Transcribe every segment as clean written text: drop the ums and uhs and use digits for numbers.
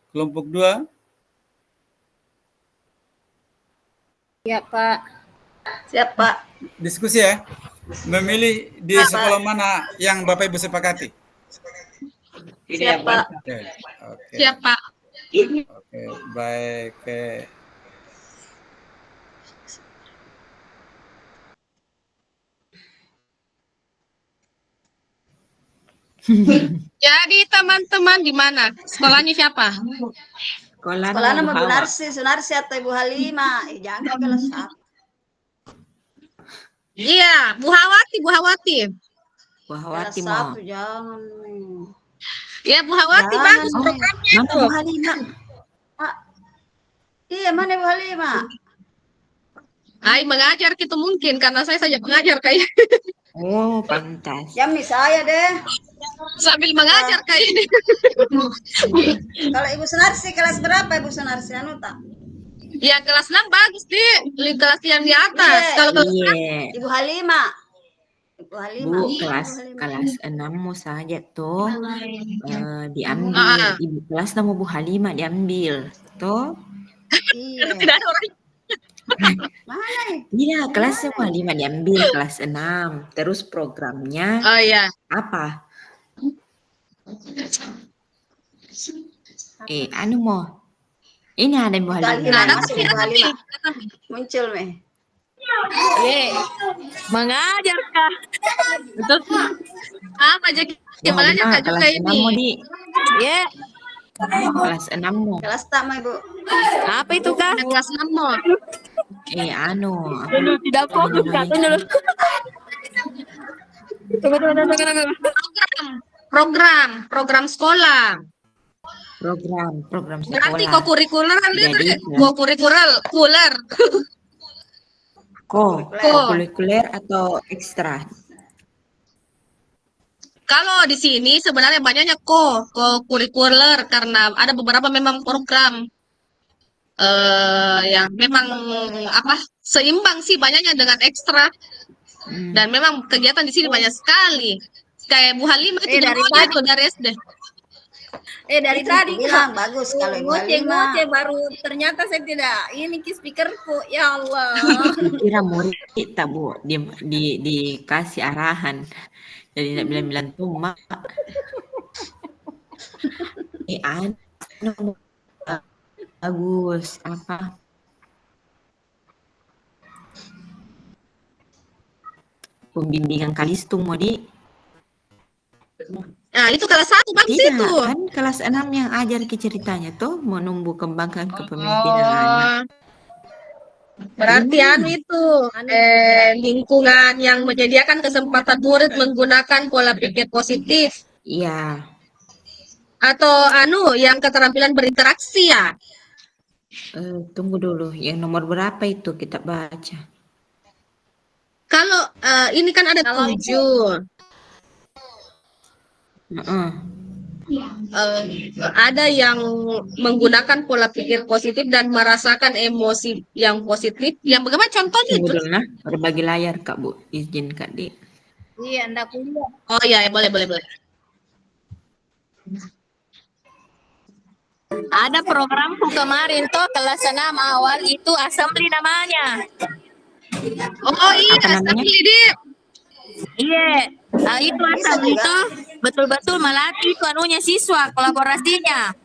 Kelompok 2. Ya, Pak. Siap, Pak. Diskusi ya. Memilih di sekolah mana yang Bapak Ibu sepakati? Siap, Pak. Oke. Siap, Pak. Oke, baik. Jadi teman-teman di mana? Sekolahnya siapa? Sekolah nama Bu Bu Sunarsi atau Ibu Halimah. Jangan kelas 1. Iya, Bu Hawati. Bu Hawati Kelas mau. 1 jangan. Ya, Bu Hawati Jangan. bagus programnya Mana itu. Bu Halimah? Iya, mana Bu Halimah? Ai mengajar gitu mungkin karena saya saja mengajar kayak Oh, pantas. Jami saya deh. sambil mengajar kayak ini. Kalau Ibu Sunarsi kelas berapa Ibu Sunarsi? Anu tak? Ya kelas 6 bagus deh, kelas yang di atas. Iya. Kalau kelas Iya. Ibu Halimah. Ibu Halimah. Bu, kelas 6 mau saja tuh diambil. Ibu kelas nama Bu Halimah diambil. Tuh. Iya. tidak ada orang. Mana nih? Iya, kelasnya Bu Halimah diambil kelas 6. Terus programnya Oh iya. apa? Anu mau. Ini ada Bu Halimah. Nah, Ibu Halimah. Muncul meh. Mengajar kah? Betul. Apa jadi mengajar kah juga kelas 6 mau ini? Iya. Kelas 6 mau. Kelas tak mah Ibu. Apa itu kah? Kelas 6 mau. Anu. Tidak fokus satu dulu. Program sekolah. Program sekolah. Berarti kurikuler kan Jadi, kurikuler. Kurikuler atau ekstra? Kalau di sini sebenarnya banyaknya kurikuler karena ada beberapa memang program yang memang seimbang sih banyaknya dengan ekstra. Dan memang kegiatan di sini banyak sekali. Kayak Bu Halimah itu dari SD. Dari tadi bilang bagus kalau Ibu Halimah. baru ternyata saya tidak ini speakerku. Ya Allah. Kira murid kita Bu dikasih arahan. Jadi tidak bilang-bilang tuh mak. Anu bagus apa? Pembimbingan Kalistung mau di. Nah, itu kelas 1 bagus itu. Kan kelas 6 yang ajar ceritanya tuh menumbuh kembangkan kepemimpinan anak. Berarti itu lingkungan yang menyediakan kesempatan murid menggunakan pola pikir positif. Iya. Atau yang keterampilan berinteraksi ya. Tunggu dulu, yang nomor berapa itu kita baca? Kalau ini kan ada 7. Ada yang menggunakan pola pikir positif dan merasakan emosi yang positif. Yang bagaimana contohnya itu? Berbagi layar Kak Bu, izin Kak Di. Iya, Anda kuliah. Oh iya, boleh. Ada programku kemarin tuh kelas 6 awal itu assembly namanya. Oh iya, assembly Dip. Iya, itu assembly itu betul-betul melatih itu siswa kolaborasinya.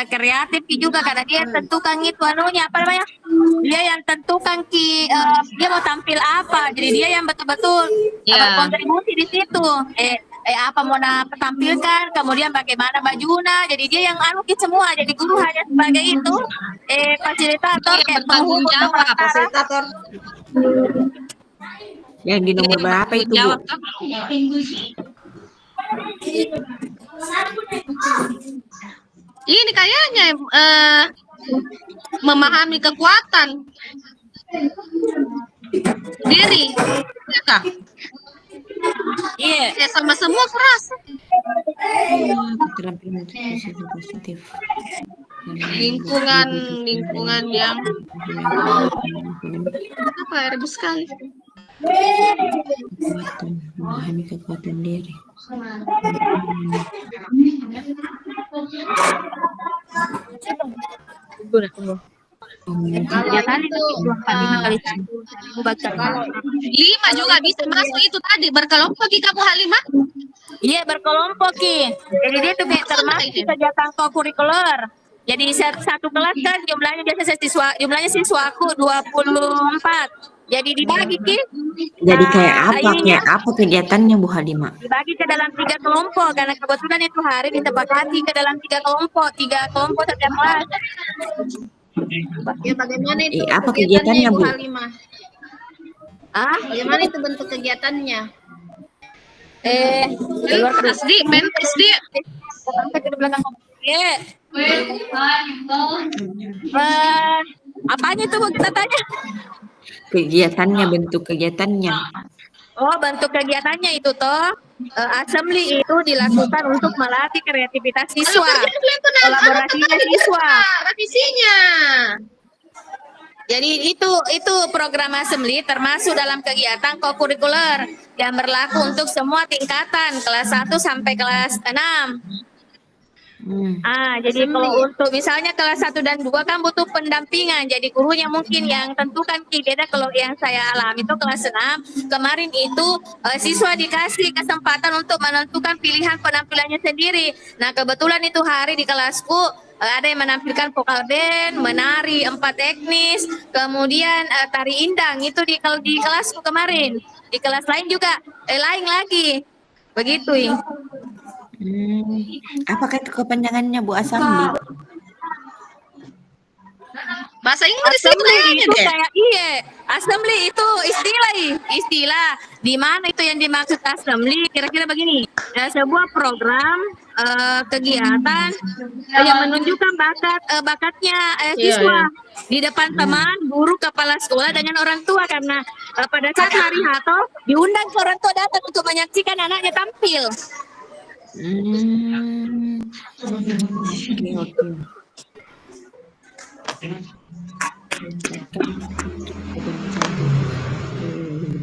Kreatif juga karena dia tentukan itu apa namanya? Dia yang tentukan dia mau tampil apa. Jadi dia yang betul-betul berkontribusi di situ. Apa mau tampilkan, kemudian bagaimana bajunya. Jadi dia yang semua. Jadi guru hanya sebagai itu fasilitator bertanggung jawab, fasilitator. Yang di nomor berapa itu Bu? Ini kayaknya memahami kekuatan diri, ya kak? Iya, sama semua keras. Keterampilan positif. Lingkungan yang rebus sekali. Memahami kekuatan diri. Kegiatan itu 25 kali 1. Baca. 5 juga bisa masuk itu tadi berkelompok kita Bu Halimah. Iya berkelompok Ki. Jadi dia tuh kayak termasuk kegiatan kokurikuler. Jadi satu kelas kan jumlahnya biasa jumlahnya siswa aku 24. Jadi dibagi Ki. Jadi kayak apa? ininya Kayak apa kegiatannya Bu Halimah? dibagi ke dalam 3 kelompok karena kebetulan itu hari ditepakati ke dalam 3 kelompok setiap kelas. Ya bagaimana itu apa kegiatannya kegiatannya, Bu Bu? Halimah? Bagaimana itu bentuk kegiatannya? Keluar ke SD, SD. sampai ke belakang. Iya. Apanya tuh Bu kita tanya? Kegiatannya, bentuk kegiatannya. Oh, bentuk kegiatannya itu toh assembly itu dilakukan untuk melatih kreativitas siswa, kolaborasinya siswa. Revisinya. Jadi itu program assembly termasuk dalam kegiatan kokurikuler yang berlaku untuk semua tingkatan kelas 1 sampai kelas 6. Jadi kalau untuk misalnya kelas 1 dan 2 kan butuh pendampingan. Jadi gurunya mungkin yang tentukan beda kalau yang saya alami itu kelas 6. Kemarin itu siswa dikasih kesempatan untuk menentukan pilihan penampilannya sendiri. Nah, kebetulan itu hari di kelasku ada yang menampilkan vokal band, menari 4 teknis, kemudian tari indang itu di kelasku kemarin. Di kelas lain juga lain lagi. Begitu, ya. Apakah itu kepanjangannya Bu assembly? Bahasa Inggris Assembly itu deh. kayak assembly itu istilah di mana itu yang dimaksud assembly kira-kira begini. Sebuah program kegiatan yang menunjukkan bakatnya siswa di depan teman, guru, kepala sekolah dengan orang tua karena pada saat hari Hato diundang ke orang tua datang untuk menyaksikan anaknya tampil.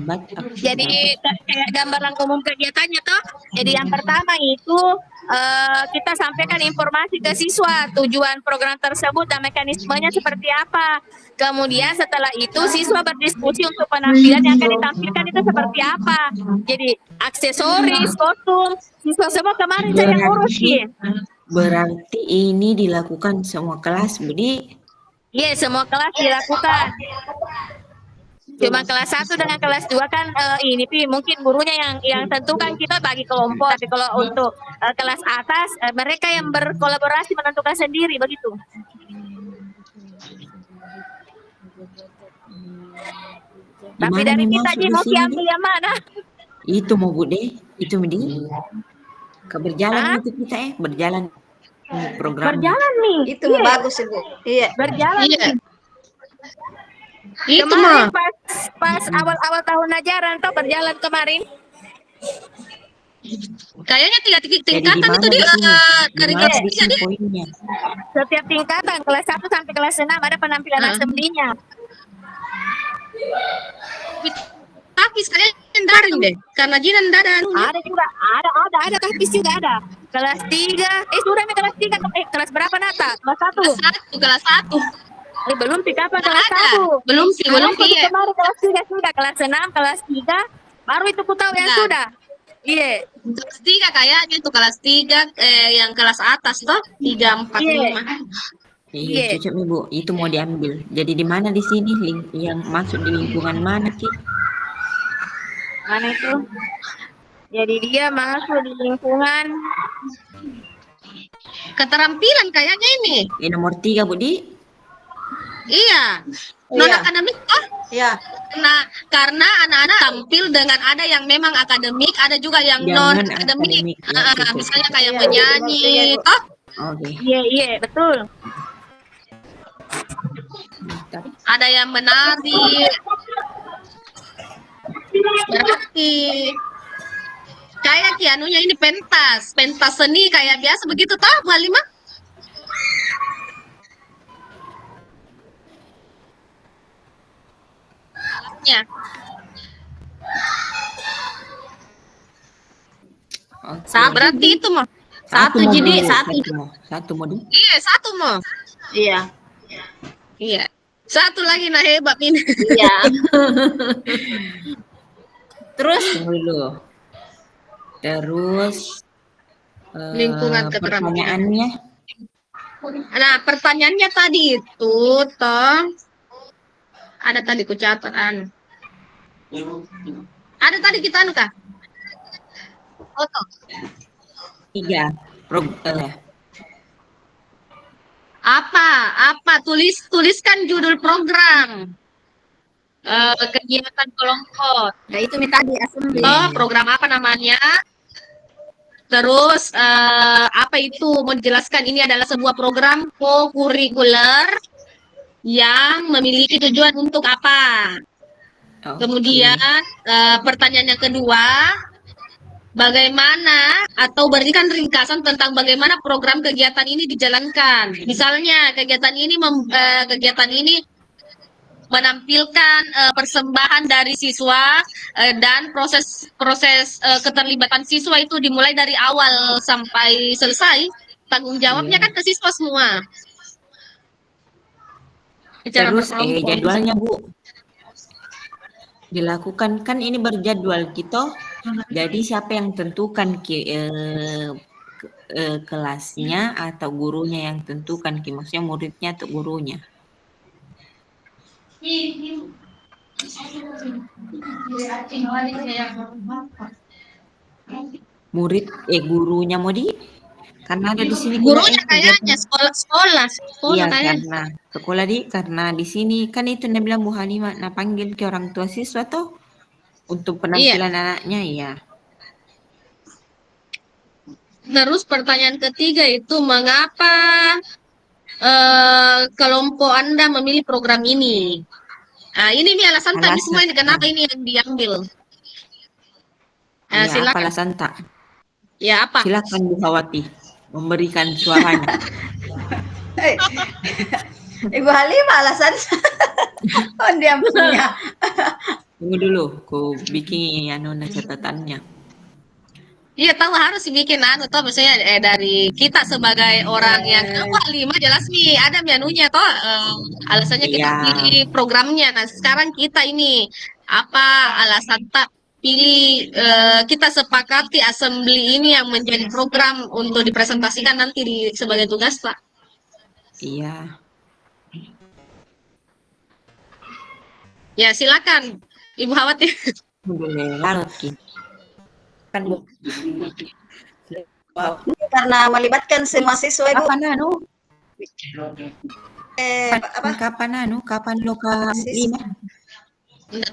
Oke. Jadi kayak gambaran umum kegiatannya toh. Jadi yang pertama itu kita sampaikan informasi ke siswa tujuan program tersebut dan mekanismenya seperti apa. Kemudian setelah itu siswa berdiskusi untuk penampilan yang akan ditampilkan itu seperti apa. Jadi aksesoris, kostum, siswa semua kemarin saya ngurus ya. Berarti ini dilakukan semua kelas, Budi? Iya, semua kelas dilakukan. Cuma kelas 1 dengan kelas 2 kan ini mungkin gurunya yang tentukan kita bagi kelompok. Tapi kalau untuk kelas atas mereka yang berkolaborasi menentukan sendiri begitu. Tapi Dimana dari nih kita masuk Ji di mau sini, ambil Di? yang mana? Itu mau Bude, itu Budi. Keberjalan itu kita berjalan program. Berjalan nih. Itu bagus Ibu. Iya. Berjalan nih. Itu Kemarin mah. pas awal-awal tahun ajaran toh berjalan kemarin. Kayaknya 3 Jadi tingkatan di mana itu di dia sini? dari Di mana kelas di 3 sini deh. poinnya? Setiap tingkatan kelas 1 sampai kelas 6 ada penampilan assembly-nya. Tapi sekalian daring deh, karena Jinan ada anunya. Ada juga, ada tahfiz juga ada. Kelas 3, sudah nih kelas 3, kelas berapa Nata? Kelas 1. Kelas 1. Belum sih kapan Nggak kelas ada. 1? Belum sih, belum Aku iya. kemarin kelas 3 sudah, kelas 6, kelas 3, baru itu ku tahu yang Enggak. sudah. Iya. Kelas 3 kayaknya itu kelas 3 yang kelas atas toh 3, 4, Iya. 5. Iya. Iya, cocok nih Bu. Itu mau diambil. Jadi di mana di sini yang masuk di lingkungan mana Ki? Mana itu? Jadi dia masuk di lingkungan Keterampilan kayaknya ini. Nomor 3 Budi. Iya. Non akademik toh? Iya. Karena anak-anak tampil dengan ada yang memang akademik, ada juga yang non akademik. akademik, ya, Misalnya kayak Iya, menyanyi, iya, toh? Oke. Iya, betul. Ada yang menari. Berarti kayak kianunya ini pentas seni kayak biasa begitu toh Bu Halimah? Ya. Oke. Berarti itu mah Satu mau jadi dulu, satu. satu mau dulu. Iya, satu mau. Iya. Iya. Satu lagi nah hebat ini. Iya. Terus Tunggu dulu. Terus Lingkungan keterampilan. pertanyaannya Nah, pertanyaannya tadi itu toh ada tadi ku catat Ada tadi kita kah? Foto. 3. Apa tuliskan judul program kegiatan kelompok. nah itu tadi assembly. Oh, program apa namanya? Terus apa itu mau dijelaskan, ini adalah sebuah program co-kurikuler yang memiliki tujuan untuk apa? Kemudian pertanyaan yang kedua, bagaimana atau berikan ringkasan tentang bagaimana program kegiatan ini dijalankan. Misalnya kegiatan ini menampilkan persembahan dari siswa dan proses keterlibatan siswa itu dimulai dari awal sampai selesai. Tanggung jawabnya kan ke siswa semua. Secara Terus berkelompok. jadwalnya Bu dilakukan kan ini berjadwal gitu. Jadi siapa yang tentukan kelasnya atau gurunya yang tentukan maksudnya muridnya atau gurunya? Murid gurunya mau karena ada di sini Gurunya kayaknya sekolah iya kayaknya. karena di sini kan itu dia bilang Bu Halimah, nah panggil ke orang tua siswa tuh untuk penampilan anaknya ya. Terus pertanyaan ketiga itu mengapa kelompok Anda memilih program ini? Nah, ini nih alasan tadi semua ini kenapa ini yang diambil. Ya, Silakan. apa alasan tak? Ya apa? Silakan Bu Hawati memberikan suaranya. Ibu Halimah alasan. Oh, dia punya. Tunggu dulu, ku bikin catatannya. Iya tahu harus bikin misalnya dari kita sebagai orang yang lima jelas nih ada menunya toh alasannya kita pilih programnya. Nah sekarang kita ini apa alasan tak pilih kita sepakati assembly ini yang menjadi program untuk dipresentasikan nanti sebagai tugas Pak. Iya. Ya silakan Ibu Hawati. Kan Bu. Karena melibatkan semua siswa Ibu. Kapan kapan loka 5? 23.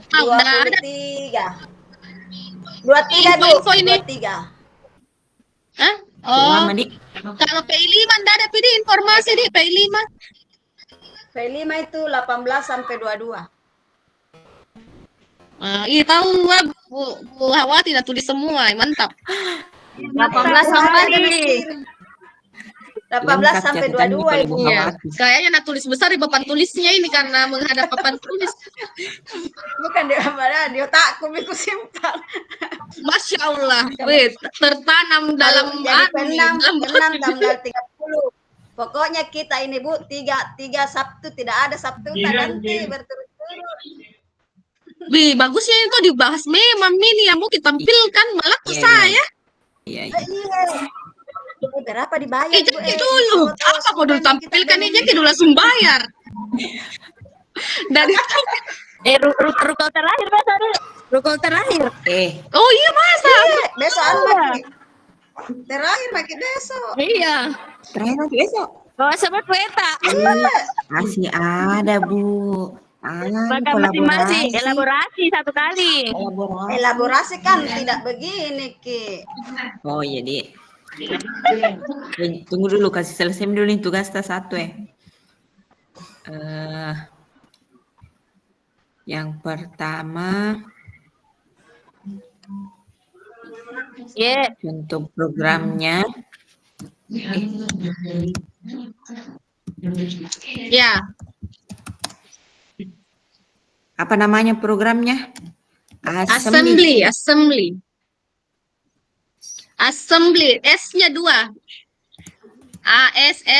23 Bu. Info ini. 23. Hah? Oh. Kalau PI5 enggak ada PD informasi di PI5. PI5 itu 18 sampai 22. Iya tahu Bu Hawa tidak tulis semua, mantap. 18 sampai 18 sampai 22 Ibu. Iya. Kayaknya nak tulis besar di papan tulisnya ini karena menghadap papan tulis. Bukan di otakku aku simpan. Masya Allah, tertanam dalam penam tanggal 30. Pokoknya kita ini Bu, tiga Sabtu tidak ada Sabtu nanti berturut-turut. Bagusnya itu dibahas memang ini yang mau kita tampilkan malah ke saya. Iya. Berapa dibayar? Jadi dulu, apa mau dulu tampilkan ini jadi dulu langsung bayar. Dari rukul terakhir masa dulu. Rukul terakhir. Oh iya masa. Besok terakhir makin besok. Iya. Terakhir nanti besok. Bawa sobat peta. Masih ada Bu. Maka masing-masing elaborasi satu kali. Elaborasi kan tidak begini Ki. Oh iya Dik. Tunggu dulu, kasih selesai dulu nih tugas tas satu yang pertama untuk programnya ya apa namanya programnya? Assembly. Assembly, S-nya 2. ASSEMBLY.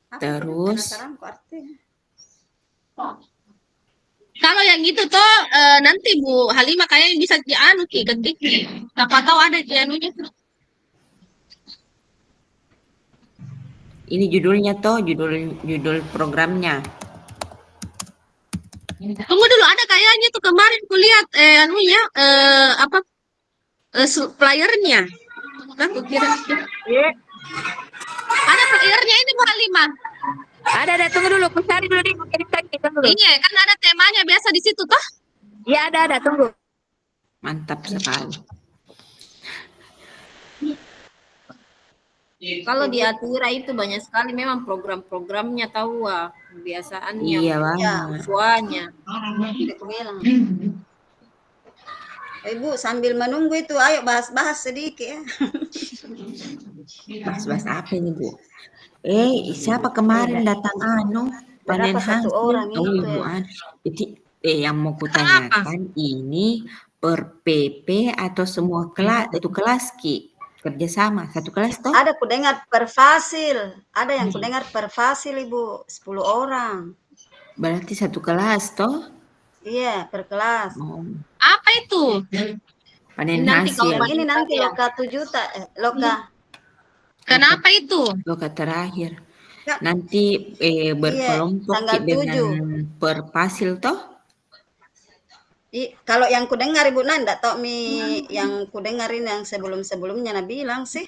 Apa Terus? penasaran kok artinya? Kalau yang itu toh nanti Bu Halimah kayaknya bisa ketik. Siapa tahu ada anunya. Ini judulnya toh, judul programnya. Tunggu dulu, ada kayaknya tuh kemarin kulihat flyernya. Aku kira. Ada flyernya ini Bu Halimah. Ada, tunggu dulu, aku cari dulu nih, kirimkan kita dulu. Iya, kan ada temanya biasa di situ toh. Iya, ada, tunggu. Mantap sekali. Kalau di Atira itu banyak sekali memang program-programnya tahu kebiasaannya. Iya, ya, banget. usuanya. Aku bilang. Ibu sambil menunggu itu, ayo bahas-bahas sedikit ya. Bahas-bahas apa ini, Bu? Siapa kemarin datang panen Berapa satu hasil? orang Oh, itu Ibu ya? Jadi yang mau kutanyakan ini per PP atau semua kelas itu kelas Ki? Kerjasama satu kelas toh? Ada kudengar per fasil, ada yang kudengar per fasil Ibu, 10 orang. Berarti satu kelas toh? Iya, per kelas. Oh, Apa itu? panen Nanti hasil. kalau ini nanti loka 7 loka. Kenapa itu? Loka terakhir. Ya. Nanti berkelompok tanggal Ki, dengan 7. per fasil toh? Kalau yang kudengar Ibu Nanda, tok yang kudengarin yang sebelum-sebelumnya Nabi bilang sih.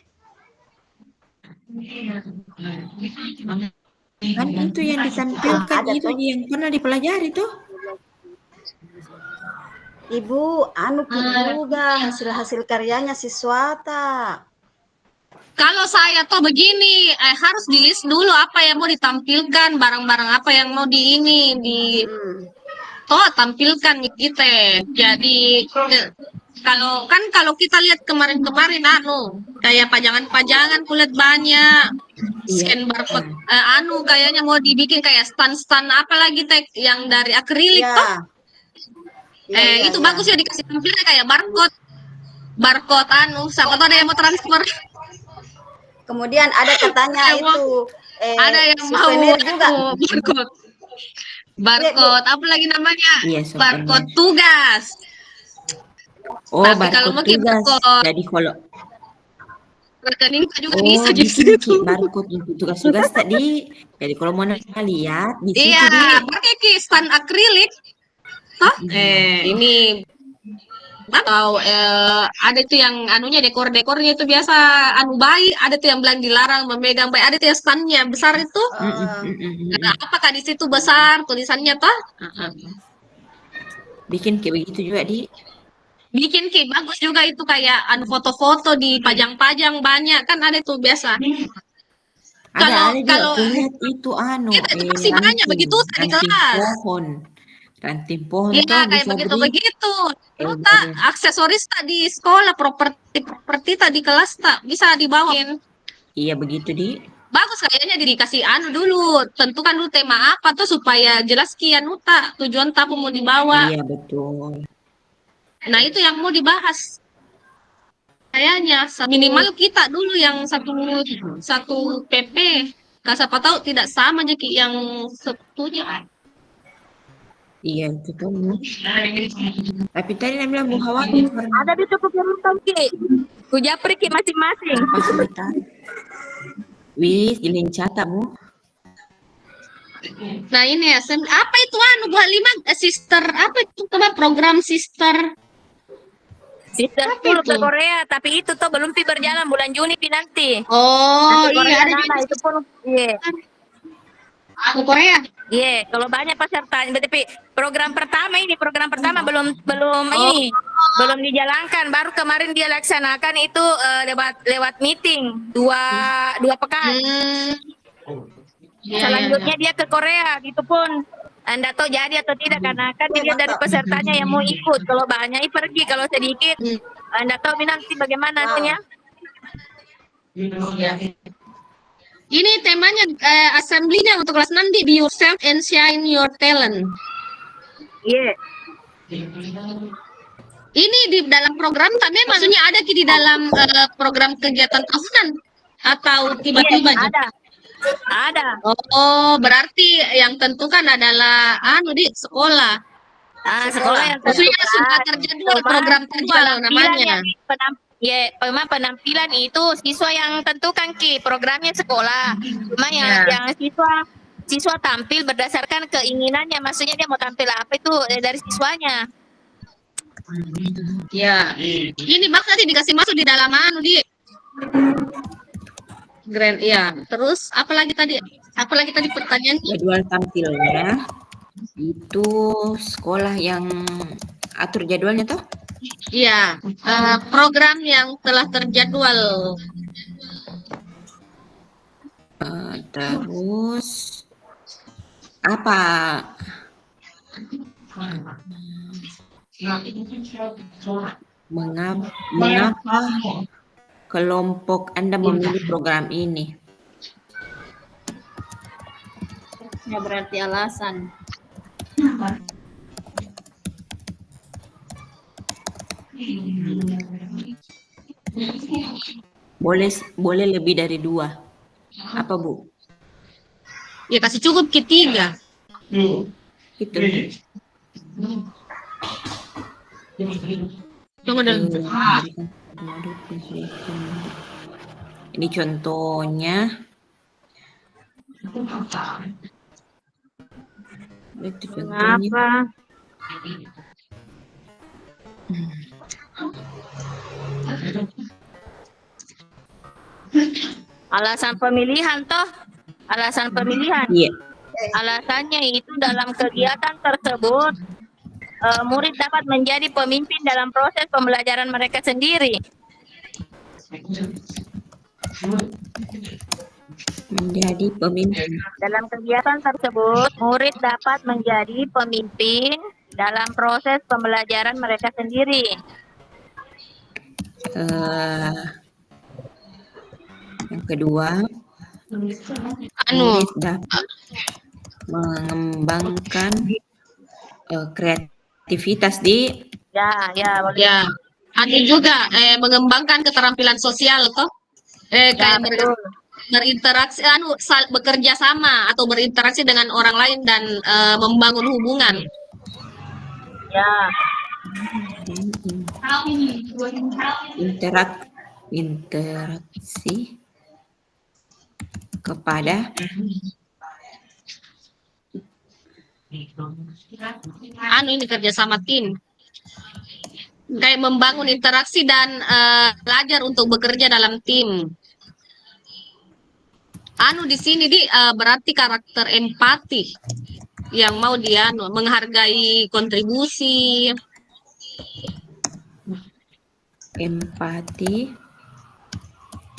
Kan itu yang ditampilkan Ada itu toh. yang pernah dipelajari tuh. Ibu, juga hasil-hasil karyanya siswa tak. Kalau saya tuh begini, harus di list dulu apa yang mau ditampilkan, barang-barang apa yang mau tampilkan kita. Jadi kalau kita lihat kemarin-kemarin kayak pajangan-pajangan kulit banyak, scan barcode kayaknya mau dibikin kayak stand apalagi yang dari akrilik toh. Itu bagus ya dikasih tampilan kayak barcode siapa tahu ada yang mau transfer. Kemudian ada katanya itu ada yang mau juga. Barcode apa lagi namanya? Iya, barcode tugas. Oh, Tapi barcode kalau mungkin tugas. barcode Jadi kalau rekening juga bisa di bikin situ. Ki, barcode untuk tugas-tugas tadi. Jadi kalau mau lihat di situ Iya, pakai stand akrilik. Ini atau ada itu yang anunya dekor-dekornya itu biasa bayi, ada tuh yang bilang dilarang memegang bayi, ada tuh yang standnya besar itu. Nah, apakah di situ besar tulisannya toh? bikin kayak begitu juga Bikin bagus juga itu kayak foto-foto dipajang-pajang banyak kan ada tuh biasa. Ada Kalau aku lihat itu itu masih banyak begitu di kelas. Ranting pohon Iya kayak begitu. Aksesoris tak di sekolah, properti tak di kelas tak bisa dibawain. Iya begitu Bagus kayaknya dikasih dulu, tentukan dulu tema apa tuh supaya jelas tujuan tamu mau dibawa. Iya betul. Nah itu yang mau dibahas. Kayaknya minimal kita dulu yang satu PP. Siapa tahu tidak sama aja yang satunya. Iya itu tuh. Tapi tadi Nabi bilang khawatir. Ada di toko kerutan Ki. Ku japri Ki masing-masing. Pas sebentar. Wis, jilin catat Bu. Nah ini ya, apa itu Bu Halimah? Sister, apa itu program sister? Sister 10 ke Korea, tapi itu tuh belum berjalan bulan Juni nanti. Oh nanti iya, ada itu pun Aku Korea. Iya, kalau banyak peserta, tapi program pertama belum dijalankan, baru kemarin dia laksanakan itu lewat meeting dua pekan. Selanjutnya dia ke Korea, gitu pun Anda tahu jadi atau tidak karena kan dia dari pesertanya yang mau ikut. Kalau banyak pergi, kalau sedikit Anda tahu nanti bagaimana artinya? Ini temanya assembly-nya untuk kelas nanti, be yourself and shine your talent. Iya. Ini di dalam program kami maksudnya ada di dalam program kegiatan tahunan atau tiba-tiba Iya, aja? ada. Oh, berarti yang tentukan adalah di sekolah. Sekolah yang Maksudnya tentukan. sudah terjadwal Cuma program terjadwal namanya. Memang penampilan itu siswa yang tentukan Ki, programnya sekolah. Cuma yang siswa tampil berdasarkan keinginannya, maksudnya dia mau tampil apa itu dari siswanya. Ya, ini bak tadi dikasih masuk di dalam di Grand, iya. Terus apalagi tadi pertanyaannya? Jadwal tampilnya itu sekolah yang atur jadwalnya toh? Iya, program yang telah terjadwal. Terus apa? Mengapa kelompok Anda memilih program ini? Ya berarti alasan. Boleh lebih dari 2. Apa Bu? Ya kasih cukup ketiga. Itu. Tunggu dulu. Ini contohnya. Itu contohnya. Kenapa? Alasan pemilihan toh? Alasan pemilihan. Iya. Alasannya itu dalam kegiatan tersebut murid dapat menjadi pemimpin dalam proses pembelajaran mereka sendiri. Menjadi pemimpin. Dalam kegiatan tersebut, murid dapat menjadi pemimpin dalam proses pembelajaran mereka sendiri. Yang kedua, murid dapat mengembangkan kreativitas di Boleh. Ya, ada juga mengembangkan keterampilan sosial toh. Kayak betul. berinteraksi bekerja sama atau berinteraksi dengan orang lain dan membangun hubungan. Ya. Interaksi kepada ini kerja sama tim. Kayak membangun interaksi dan belajar untuk bekerja dalam tim. Di sini berarti karakter empati yang mau dia menghargai kontribusi. Empati,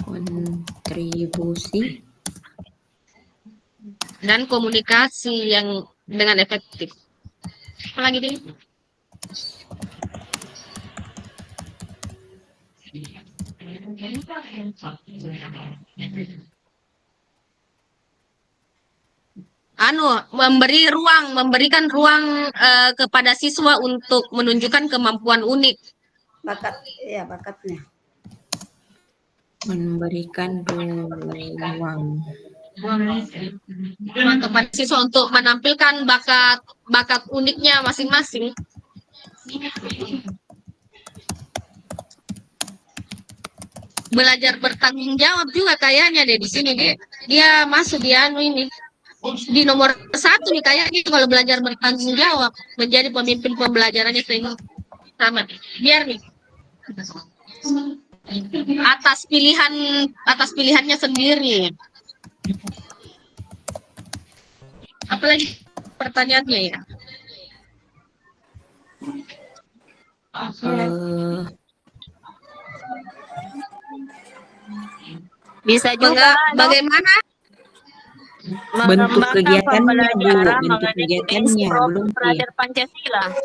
kontribusi, dan komunikasi yang dengan efektif. Apa lagi deh? Memberikan ruang kepada siswa untuk menunjukkan kemampuan unik. Bakatnya. Memberikan ruang kepada siswa untuk menampilkan bakat uniknya masing-masing. Belajar bertanggung jawab juga kayaknya deh di sini dia masuk di ini. Di nomor 1 nih kayaknya kalau belajar bertanggung jawab menjadi pemimpin pembelajarannya sama. Biar nih atas pilihannya sendiri. Apalagi pertanyaannya ya? Bisa juga bagaimana bentuk kegiatannya Bu, bentuk kegiatannya belum belajar Pancasila.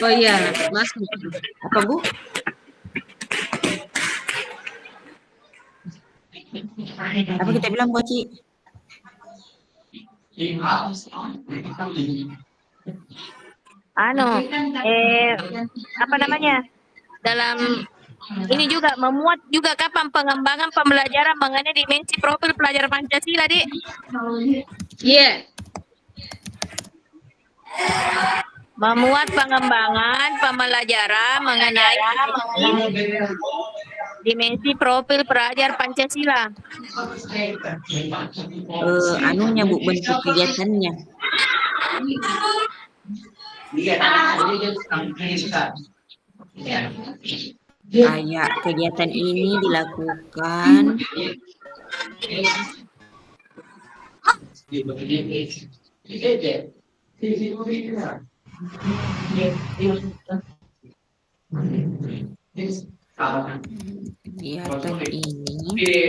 Oh iya, Mas. Apa Bu? Apa kita bilang Bu Ci? Apa namanya? Dalam ini juga memuat juga kapan pengembangan pembelajaran mengenai dimensi profil pelajar Pancasila, Dik. Iya. Memuat pengembangan pembelajaran mengenai dimensi profil pelajar Pancasila. Anunya Bu, bentuk kegiatannya. Kayak kegiatan ini dilakukan kegiatan ini dilakukan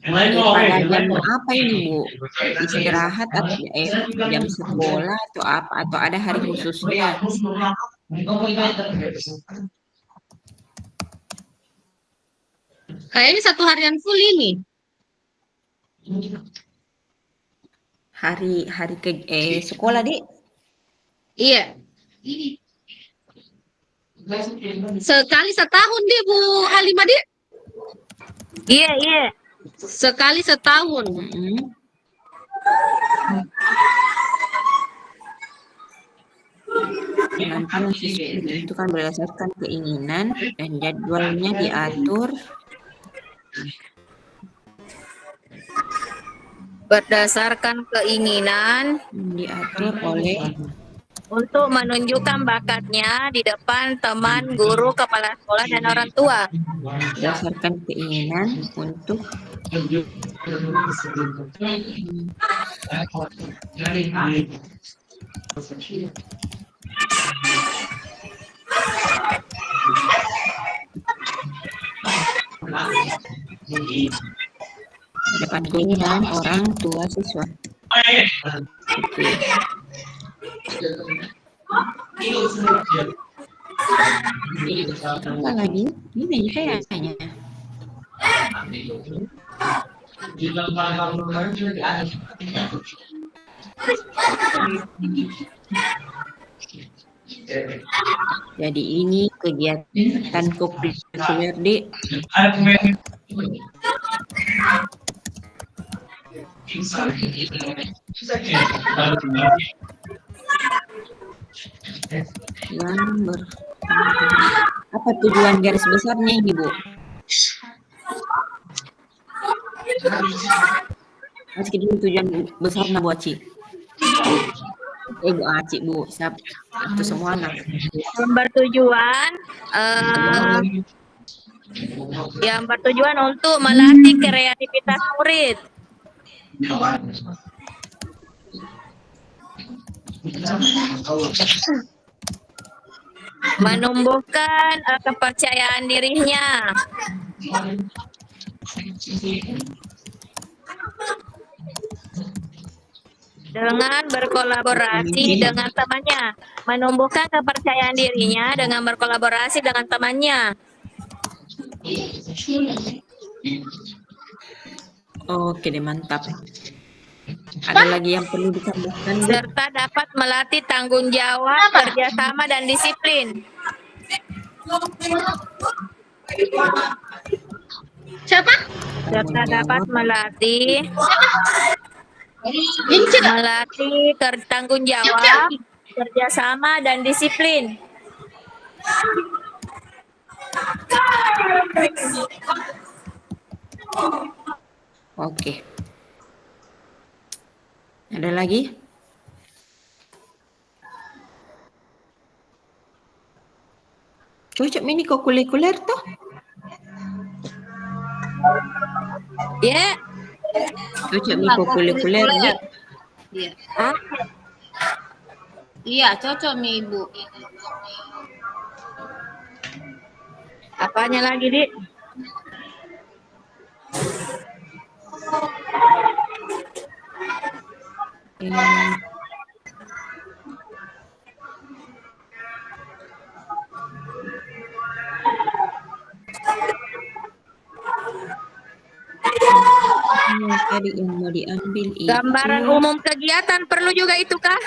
pada jam apa ini Bu? Istirahat atau jam sekolah atau apa? Atau ada hari khususnya? Kayaknya 1 harian full ini. Hari ke sekolah, Dik? Iya. Sekali setahun deh Bu Halimah, Dik. Iya. Sekali setahun. Penampilan siswa ditentukan berdasarkan keinginan dan jadwalnya diatur Berdasarkan keinginan oleh untuk menunjukkan bakatnya di depan teman, guru, kepala sekolah, dan orang tua. berdasarkan keinginan untuk depan keinginan orang tua siswa. Oke. Apa lagi? Ini kayaknya. Jadi ini kegiatan kurikuler di apa tujuan garis besarnya ini Bu? Meski dulu tujuan besarnya Bu Aci. Bu Aci Bu, siap itu semua anak. Yang bertujuan untuk melatih kreativitas murid. Menumbuhkan kepercayaan dirinya. Dengan berkolaborasi dengan temannya. Menumbuhkan kepercayaan dirinya dengan berkolaborasi dengan temannya. Oke deh, mantap. Ada lagi yang perlu ditambahkan? Serta dapat melatih tanggung jawab, kerjasama, dan disiplin. Siapa? Serta dapat melatih tanggung jawab, kerjasama, dan disiplin. Oke. Ada lagi? Cocok ini kok kulikuler toh? Ya. Cocok ini kok kulikuler ya? Iya. Iya, cocok nih Ibu. Apanya lagi, Dik? tadi yang mau diambil itu Gambaran umum kegiatan perlu juga itu kah?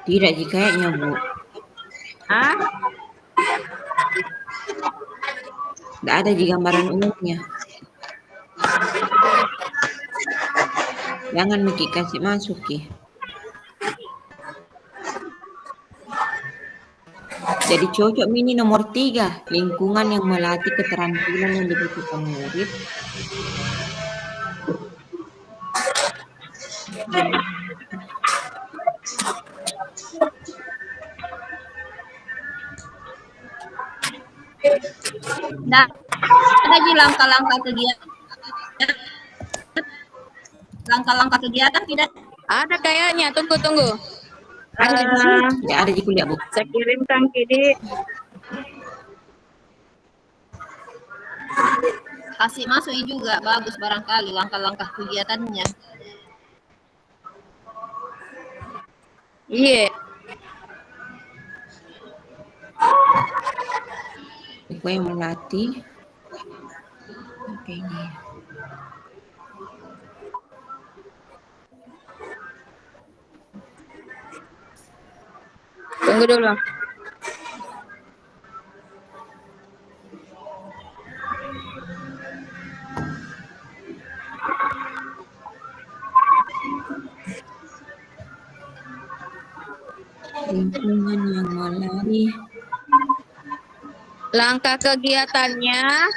tidak sih kayaknya Bu. Hah? Tidak ada di gambaran umumnya. Jangan Miki kasih masuk Ki. Jadi cocok ini nomor 3, lingkungan yang melatih keterampilan yang dibutuhkan murid. Nah, ada di langkah-langkah kegiatan. Langkah-langkah kegiatan tidak Ada kayaknya, tunggu. Ada di sini. Tidak ada di kuliah Bu. Saya kirimkan Kidi. kasih masuk juga bagus barangkali langkah-langkah kegiatannya. Iya. Aku yang melatih. Oke ini. Tunggu dulu. Lingkungan yang melatih. Langkah kegiatannya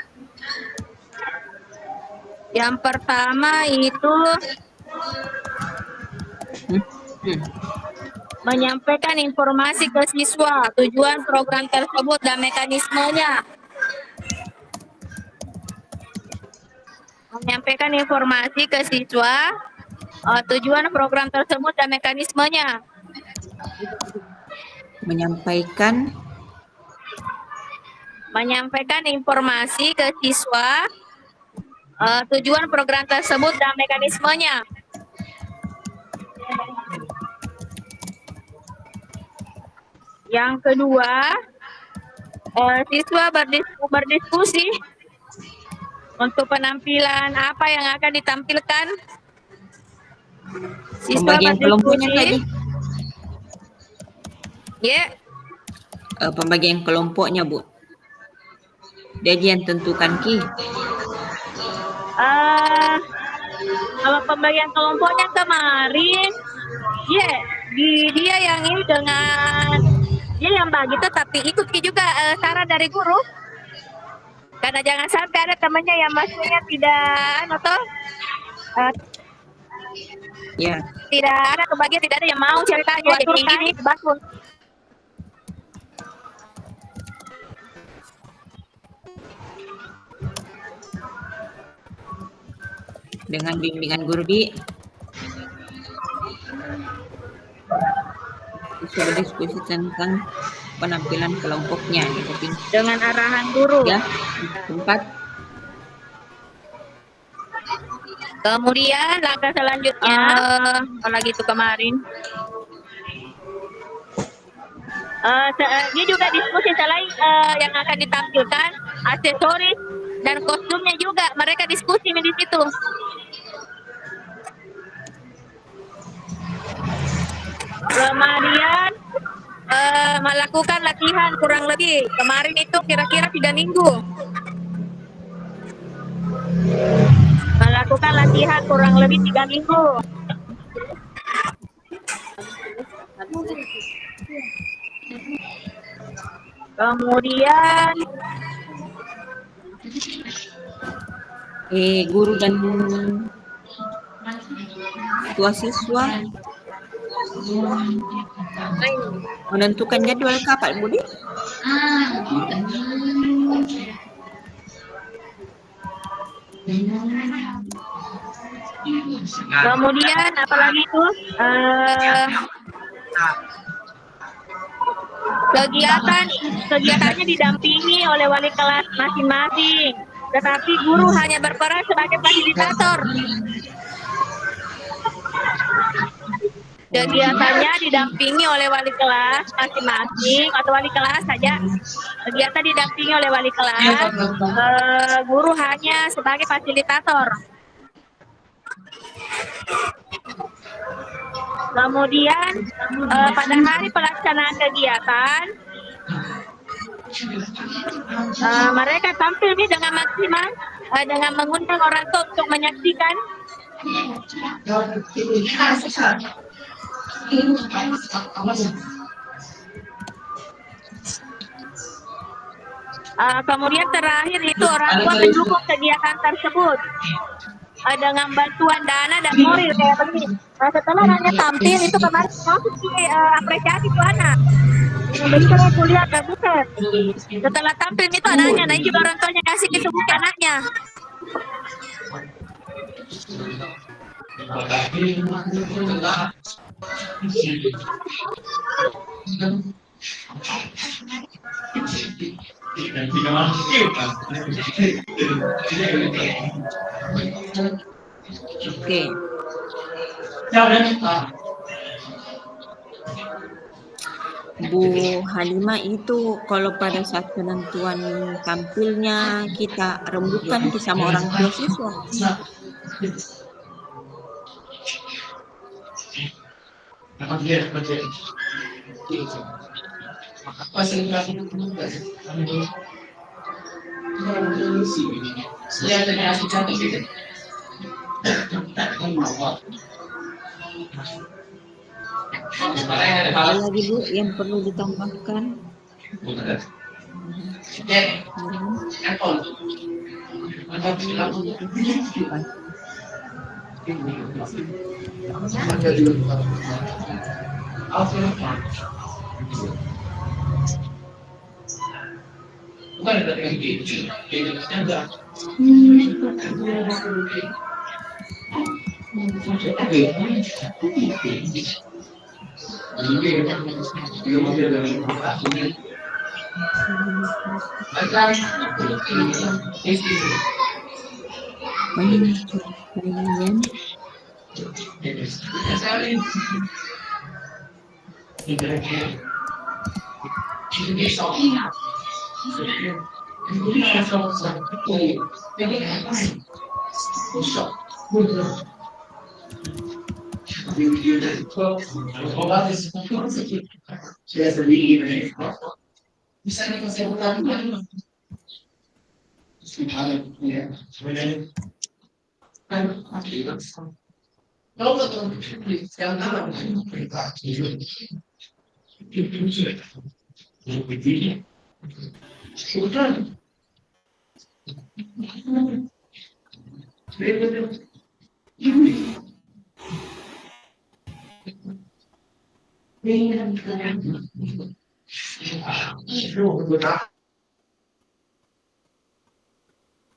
yang pertama itu menyampaikan informasi ke siswa, tujuan program tersebut dan mekanismenya. Menyampaikan informasi ke siswa, tujuan program tersebut dan mekanismenya. Menyampaikan informasi ke siswa, tujuan program tersebut dan mekanismenya. Yang kedua, siswa berdiskusi untuk penampilan apa yang akan ditampilkan. Siswa Pembagian kelompoknya tadi. Ya. Pembagian kelompoknya Bu. Dia yang tentukan Ki. Kalau pembagian kelompoknya kemarin, dia yang ini dengan dia yang bagi tetapi ikut juga saran dari guru. Karena jangan sampai ada temannya yang maksudnya tidak ada kebagian, tidak ada yang mau ceritanya jadi ini bangun. Dengan bimbingan guru di sudah diskusi tentang penampilan kelompoknya gitu. Dengan arahan guru ya tempat. Kemudian langkah selanjutnya apalagi itu kemarin dia juga diskusi selain yang akan ditampilkan aksesoris dan kostumnya juga mereka diskusi di situ. Kemudian melakukan latihan kurang lebih kemarin itu kira-kira 3 minggu. Melakukan latihan kurang lebih 3 minggu. Kemudian guru dan tua siswa menentukan jadwal kapan Budi? Kemudian apalagi itu kegiatannya didampingi oleh wali kelas masing-masing, tetapi guru hanya berperan sebagai fasilitator. Kegiatannya didampingi oleh wali kelas masing-masing atau wali kelas saja. Kegiatan didampingi oleh wali kelas, guru hanya sebagai fasilitator. Kemudian pada hari pelaksanaan kegiatan mereka tampil nih dengan maksimal dengan mengundang orang tua untuk menyaksikan. Kemudian terakhir itu orang tua mendukung kegiatan tersebut dengan bantuan dana dan moral kayak begini. Setelah anaknya tampil itu kemarin langsung apresiasi tuh anak. Begitu kuliah bukan. Setelah tampil itu anaknya, nah juga orang tuanya kasih itu buku anaknya. Oke. Bu Halimah itu kalau pada saat penentuan tampilnya kita rembukan sama orang tua siswa. Ada lagi Bu yang perlu ditambahkan?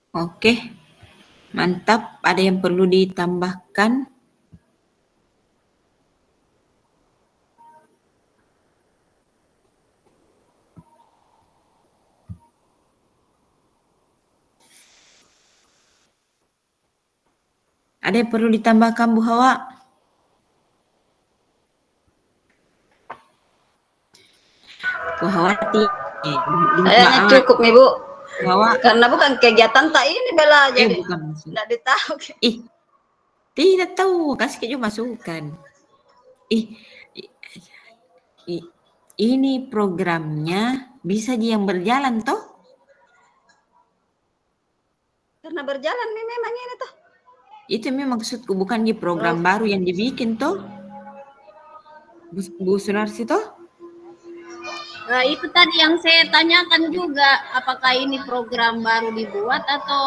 Oke, mantap. Ada yang perlu ditambahkan? Ada yang perlu ditambahkan Bu Hawa? Bu Hawa Kayaknya cukup nih Bu. Hawa. Karena bukan kegiatan tak ini Bella, jadi Bukan. tidak ditahu. Tidak tahu, kasih juga masukan. Ini programnya bisa yang berjalan toh? Karena berjalan nih memang ini toh. Itu memang maksudku, bukan di program baru yang dibikin toh? Bu Sunarsi toh? Nah, itu tadi yang saya tanyakan juga, apakah ini program baru dibuat atau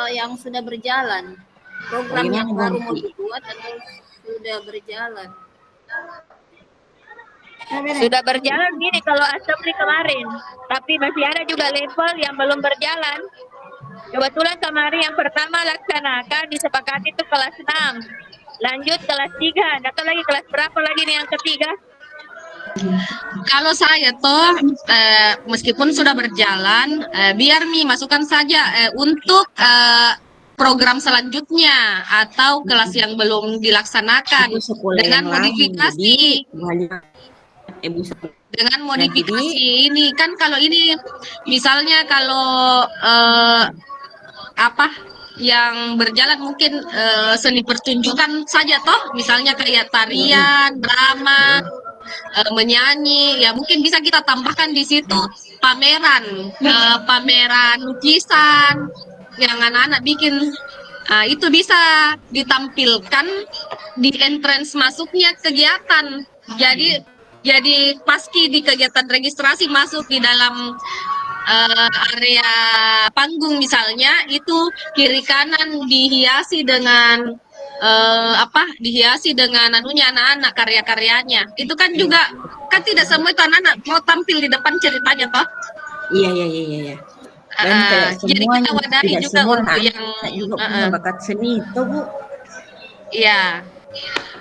yang sudah berjalan? Program yang baru mau dibuat atau sudah berjalan? Sudah berjalan gini kalau assembly kemarin, tapi masih ada juga level yang belum berjalan. Kebetulan kemarin yang pertama laksanakan disepakati itu kelas 6, lanjut kelas 3, atau lagi kelas berapa lagi nih yang ketiga? Kalau saya toh meskipun sudah berjalan, biar masukkan saja untuk program selanjutnya atau kelas yang belum dilaksanakan dengan modifikasi. Dengan modifikasi ini kan, kalau ini misalnya kalau yang berjalan mungkin seni pertunjukan saja toh, misalnya kayak tarian, drama, menyanyi, ya mungkin bisa kita tambahkan di situ pameran, pameran lukisan yang anak-anak bikin. Itu bisa ditampilkan di entrance masuknya kegiatan. Jadi paski di kegiatan registrasi masuk di dalam area panggung misalnya, itu kiri kanan dihiasi dengan dihiasi dengan anak-anak karya-karyanya. Itu kan juga kan tidak semua itu anak-anak mau tampil di depan ceritanya toh. Iya. Dan kayak jadi semua kita wadahi tidak juga semua untuk anak yang juga punya bakat seni itu, Bu. Iya.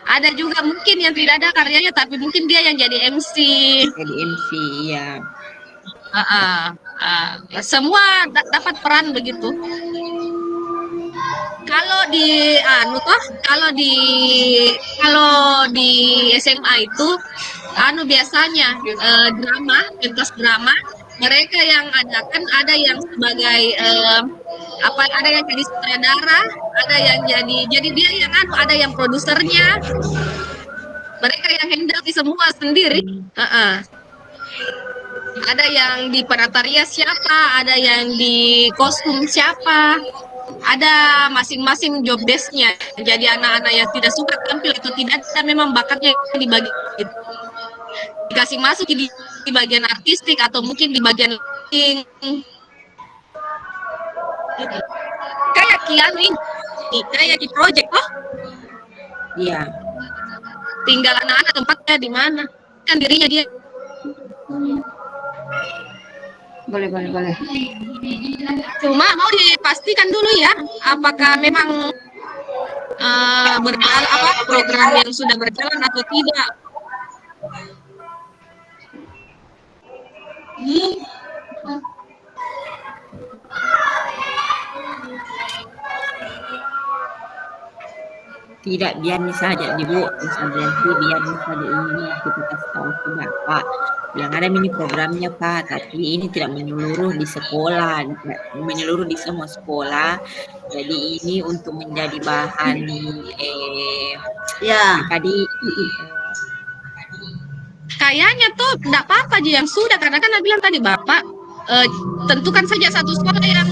Ada juga mungkin yang tidak ada karyanya tapi mungkin dia yang jadi MC. Jadi MC, iya. Semua dapat peran begitu. Kalau di kalau di SMA itu biasanya drama, pentas drama, mereka yang adakan ada yang sebagai ada yang jadi sutradara, ada yang jadi dia yang ada yang produsernya. Mereka yang handle semua sendiri. Ada yang di penataria siapa, ada yang di kostum siapa. Ada masing-masing job desk-nya. Jadi anak-anak yang tidak suka tampil atau tidak ada memang bakatnya dikasih masuk di bagian artistik atau mungkin di bagian kayak Kianu ini, kayak di project Iya. Tinggal anak-anak tempatnya di mana, kan dirinya dia. Boleh. Cuma mau dipastikan dulu ya, apakah memang program yang sudah berjalan atau tidak. Tidak, biar saja Bu, misalnya biar misalnya ini kita kasih tahu ke Bapak. Yang ada mini programnya Pak, tapi ini tidak menyeluruh di sekolah, menyeluruh di semua sekolah. Jadi ini untuk menjadi bahan tadi kayaknya tuh enggak apa-apa aja yang sudah, karena kan Anda bilang tadi Bapak tentukan saja satu sekolah yang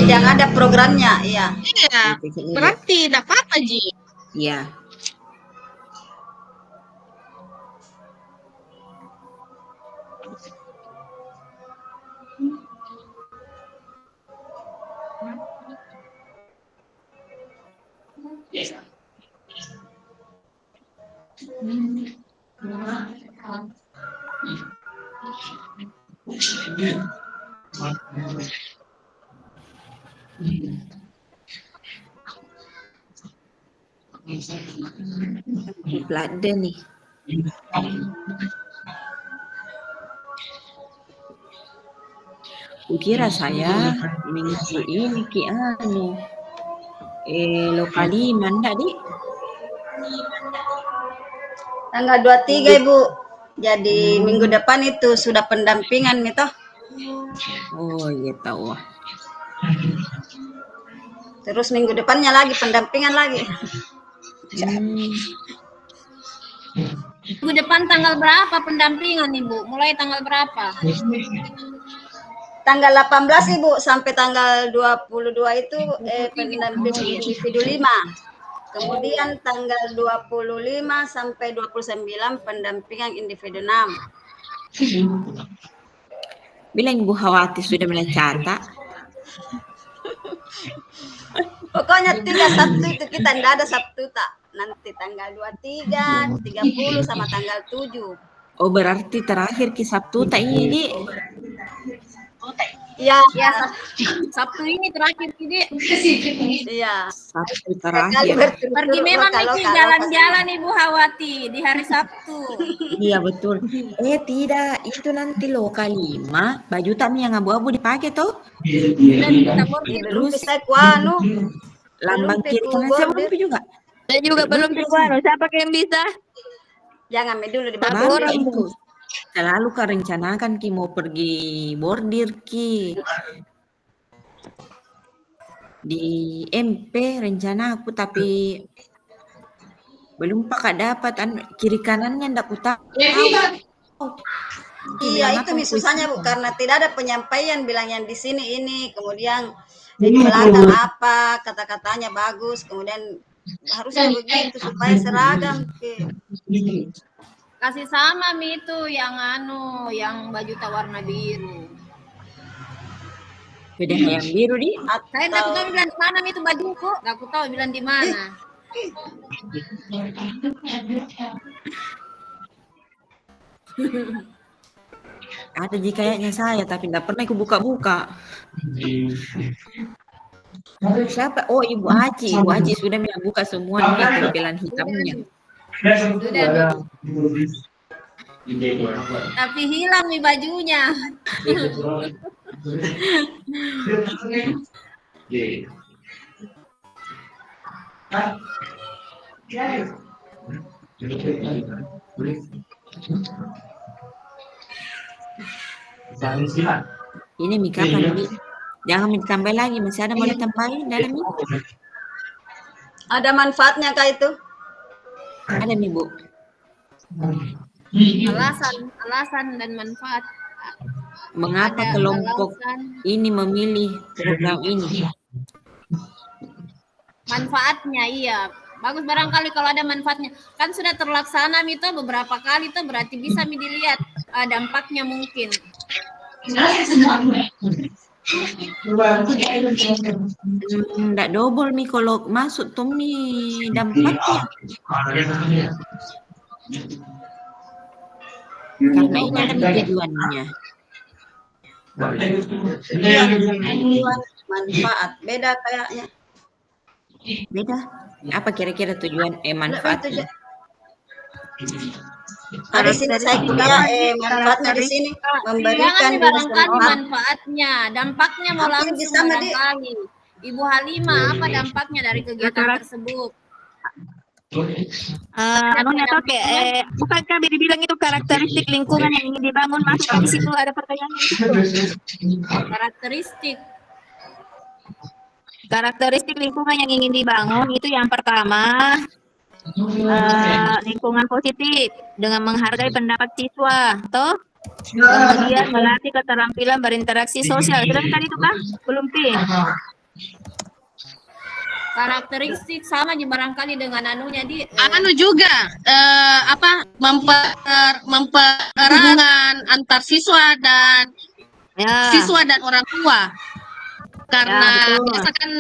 yang ada programnya, iya. Iya, berarti enggak apa-apa Ji. Iya. Belanda nih. Kukira saya minggu ini lokali mana Dik? Tanggal 23 Ibu. Jadi minggu depan itu sudah pendampingan gitu. Oh iya tahu. Terus minggu depannya lagi pendampingan lagi. Minggu depan tanggal berapa pendampingan Ibu? Mulai tanggal berapa? Tanggal 18 Ibu sampai tanggal 22 itu pendampingan individu 5. Kemudian tanggal 25 sampai 29 pendampingan individu 6. Bilang Ibu Hawati sudah mencatat. Pokoknya 3 Sabtu itu kita tidak ada Sabtu tak. Nanti tanggal 23, 30 sama tanggal 7. Oh berarti terakhir ke Sabtu tak ini. Iya. Sabtu ini terakhir Dik. Iya. Sabtu terakhir. Pergi memang itu jalan-jalan Ibu Hawati di hari Sabtu. Iya betul. Tidak, itu nanti loh K5 baju tami yang abu-abu dipakai toh. Terus saya kuanu lambang kiri kanan saya belum juga. Saya juga belum dikuano. Siapa yang bisa? Jangan dulu di Baru bawah. itu. Selalu Kak rencanakan Ki mau pergi bordir Ki. Di MP rencana aku tapi belum pakai dapat kiri kanannya ndak ku tahu. Iya, itu susahnya Bu, karena tidak ada penyampaian bilang yang di sini ini, kemudian di belakang apa, kata-katanya bagus, kemudian harusnya begitu supaya seragam. Kasih sama Mi itu yang yang baju warna biru. Beda yang biru di. Saya tidak tahu bilang di mana itu bajuku, nggak aku tahu bilang di mana. Ada kayaknya saya tapi tidak pernah aku buka-buka. Siapa? Oh Ibu Aci. Ibu Aci sudah buka semua nih tampilan hitamnya. Tapi hilang nih bajunya. Ini Mi kapan Mi? Jangan ditambah lagi, masih ada mau ditambahin dalam Mi? Ada manfaatnya Kak itu? Ada Mi Bu. Alasan dan manfaat. Mengapa Ada kelompok ini memilih program ini? Manfaatnya iya. Bagus barangkali kalau ada manfaatnya. Kan sudah terlaksana itu beberapa kali itu berarti bisa dilihat dampaknya mungkin. Nggak double Mi kalau masuk tuh Mi dampaknya. Karena ini ada tujuannya. Iya, tujuan, manfaat. Beda kayaknya. Beda. Apa kira-kira tujuan manfaatnya? Ada sini saya kira manfaatnya di sini memberikan Jangan barangkali manfaatnya, dampaknya mau langsung barangkali. Ibu Halimah, apa dampaknya dari kegiatan tersebut? Bukankah dibilang itu karakteristik lingkungan yang ingin dibangun, masuk di situ ada pertanyaan karakteristik lingkungan yang ingin dibangun itu yang pertama lingkungan positif dengan menghargai pendapat siswa, toh kemudian melatih keterampilan berinteraksi sosial. Sudah tadi itu Kak? Belum Pi? Karakteristik sama barangkali dengan anunya di juga mempererat antar siswa dan orang tua. Karena biasa kan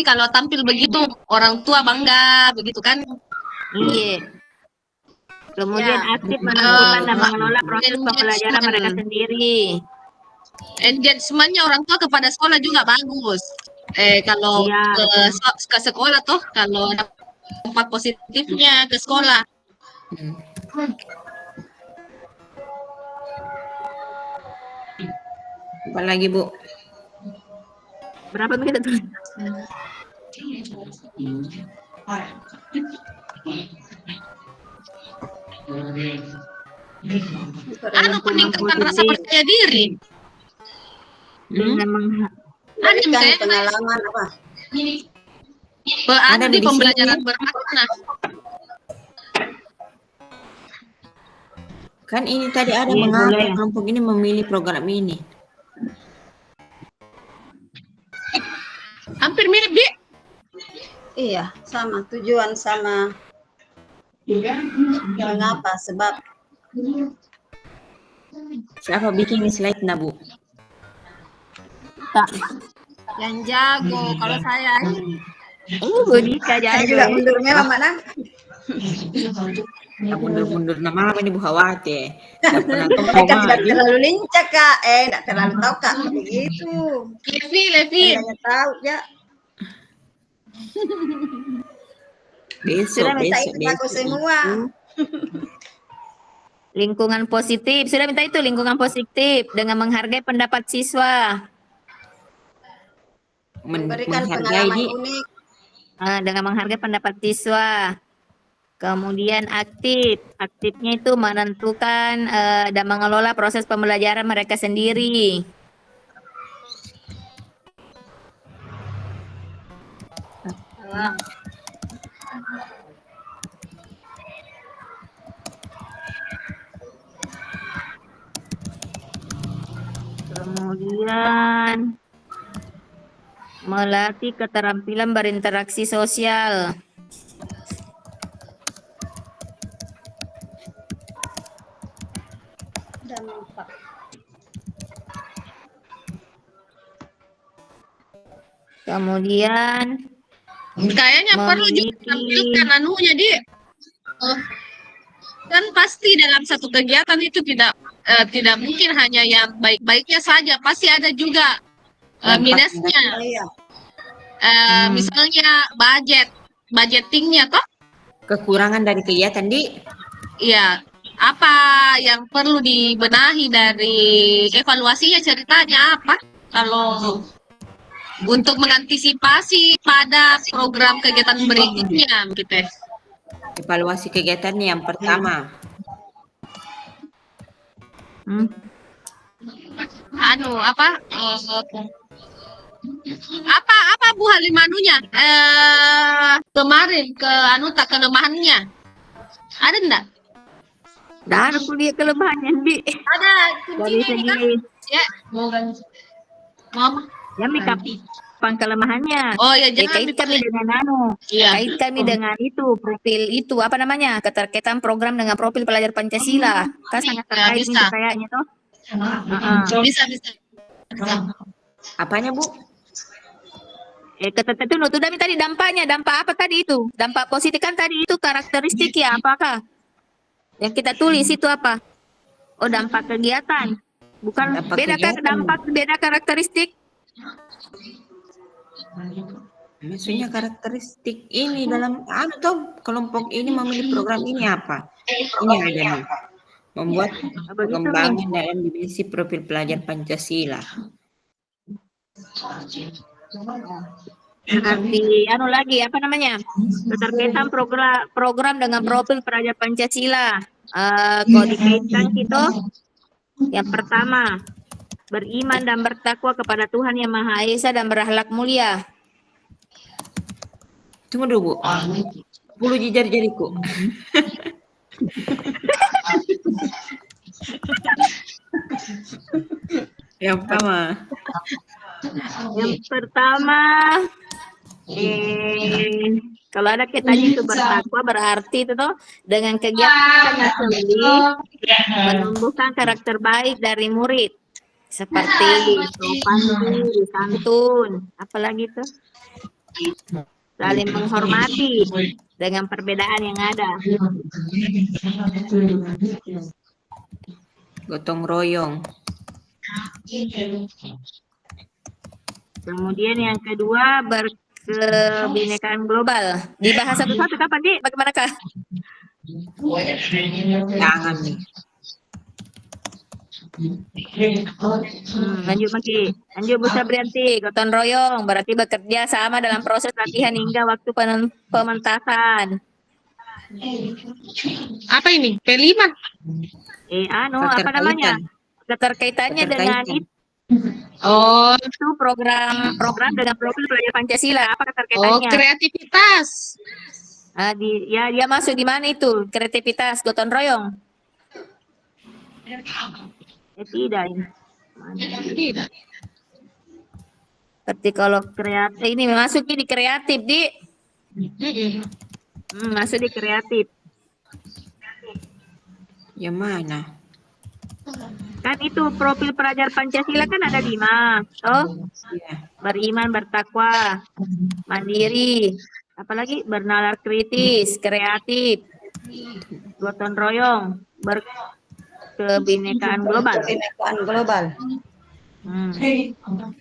kalau tampil begitu orang tua bangga begitu kan. Iya. Kemudian aktif menentukan dan mengelola proses pembelajaran mereka sendiri. Engagementnya orang tua kepada sekolah juga bagus. Kalau ke sekolah toh, kalau ada dampak positifnya ke sekolah. Apa lagi Bu? Berapa menit itu? Peningkatan rasa percaya diri. Memberikan pengalaman apa? Ada di pembelajaran bermakna. Kan ini tadi ada mengapa kelompok ini memilih program ini. Hampir mirip, Bi. Iya, sama tujuan sama. Mengapa? Sebab. Siapa bikin slide Bu? Tak. yang jago. Kalau saya Budika Saya jago. juga mundur memang mana? Mundur-mundur nama ini Bu Hawati. Saya kan tidak terlalu lincah Kak. Tidak terlalu tahu Kak. Begitu. Levi. Saya tahu ya. Besok aku semua. Lingkungan positif. Sudah minta itu lingkungan positif dengan menghargai pendapat siswa. Memberikan pengalaman unik. Dengan menghargai pendapat siswa. Kemudian aktif. Aktifnya itu menentukan dan mengelola proses pembelajaran mereka sendiri. Kemudian melatih keterampilan berinteraksi sosial. Kemudian Kayaknya perlu juga memiliki tampilkan anunya, Di. Kan pasti dalam satu kegiatan itu tidak mungkin hanya yang baik-baiknya saja, pasti ada juga minusnya. Iya. Misalnya budgetingnya toh, Kekurangan dari kegiatan, Di. iya. Apa yang perlu dibenahi dari evaluasinya, ceritanya apa? Kalau untuk mengantisipasi pada program kegiatan berikutnya, gitu ya. Evaluasi kegiatan yang pertama. Apa Bu Halimanunya kemarin ke kelemahannya ada enggak? Nggak ada kuliah kelemahannya, Di. Ada Dari kuncinya segi ya. Mama. ya kapan kelemahannya. Oh ya, jangan Kait kami dengan Iya. kait kami dengan itu profil itu apa namanya, keterkaitan program dengan profil pelajar Pancasila. Kan sangat terkait bisa. itu kayaknya toh. Bisa. Apanya, Bu? Ketentu tuh tadi dampaknya, dampak apa tadi itu? Dampak positif kan tadi itu karakteristik ya, apakah? Yang kita tulis itu apa? Oh, dampak kegiatan. Bukan Dampak beda kan kegiatan. dampak, beda karakteristik. Maksudnya karakteristik ini dalam atau kelompok ini memilih program ini apa? Ini ada nih. Membuat pengembangan dalam dimensi profil pelajar Pancasila. Nanti lagi apa namanya? Keterkaitan program dengan profil pelajar Pancasila. Kalau dikaitkan gitu, yang pertama, beriman dan bertakwa kepada Tuhan Yang Maha Esa dan berakhlak mulia. Tunggu dulu, Bu. 10 jari-jariku. Yang pertama, kalau ada katanya itu bertakwa berarti itu tuh dengan kegiatan yang sendiri menumbuhkan karakter baik dari murid seperti sopan, santun, apalagi tuh saling menghormati dengan perbedaan yang ada. gotong royong. Kemudian yang kedua berkebinekaan global. Dibahas satu-satu kapan, Di? Bagaimanakah? Jangan nih. Lanjut Maki. Lanjut Bu Sabrianti. Gotong royong berarti bekerja sama dalam proses latihan hingga waktu pementasan. Apa ini? P5? Apa namanya? Keterkaitannya dengan itu. Oh, Itu program dengan profil pelajar Pancasila. Apa oh, keterkaitannya? kreativitas. Dia masuk di mana itu? Kreativitas gotong royong. Tidak ini. Tidak. Seperti kalau kreatif ini masuk di kreatif, Di. Masuk di kreatif. Yang mana? Kan itu profil pelajar Pancasila kan ada 5. Oh, Iya. beriman, bertakwa, mandiri, apalagi bernalar kritis, kreatif, gotong royong, berkebinekaan global. Kebinekaan global.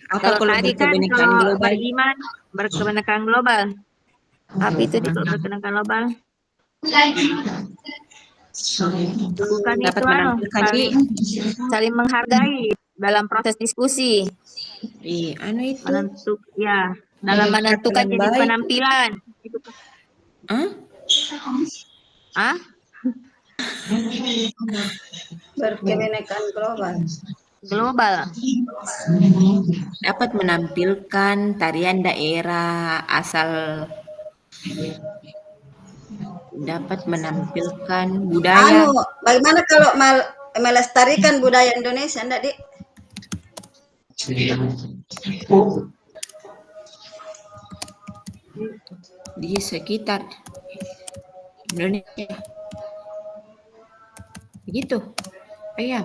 Apa Kalau kalau tadi kan berkebinekaan kalau global? beriman, berkebinekaan global. Apa itu di berkebinekaan global? Bukan Dapat itu menampilkan di saling menghargai dalam proses diskusi. itu. Dalam menentukan Yang jenis baik. penampilan. Hah? Ah, Berkebinekaan global. global. Dapat menampilkan tarian daerah asal, dapat menampilkan budaya. Bagaimana kalau melestarikan budaya Indonesia, enggak, Dik? Di sekitar Indonesia. Begitu. Iya.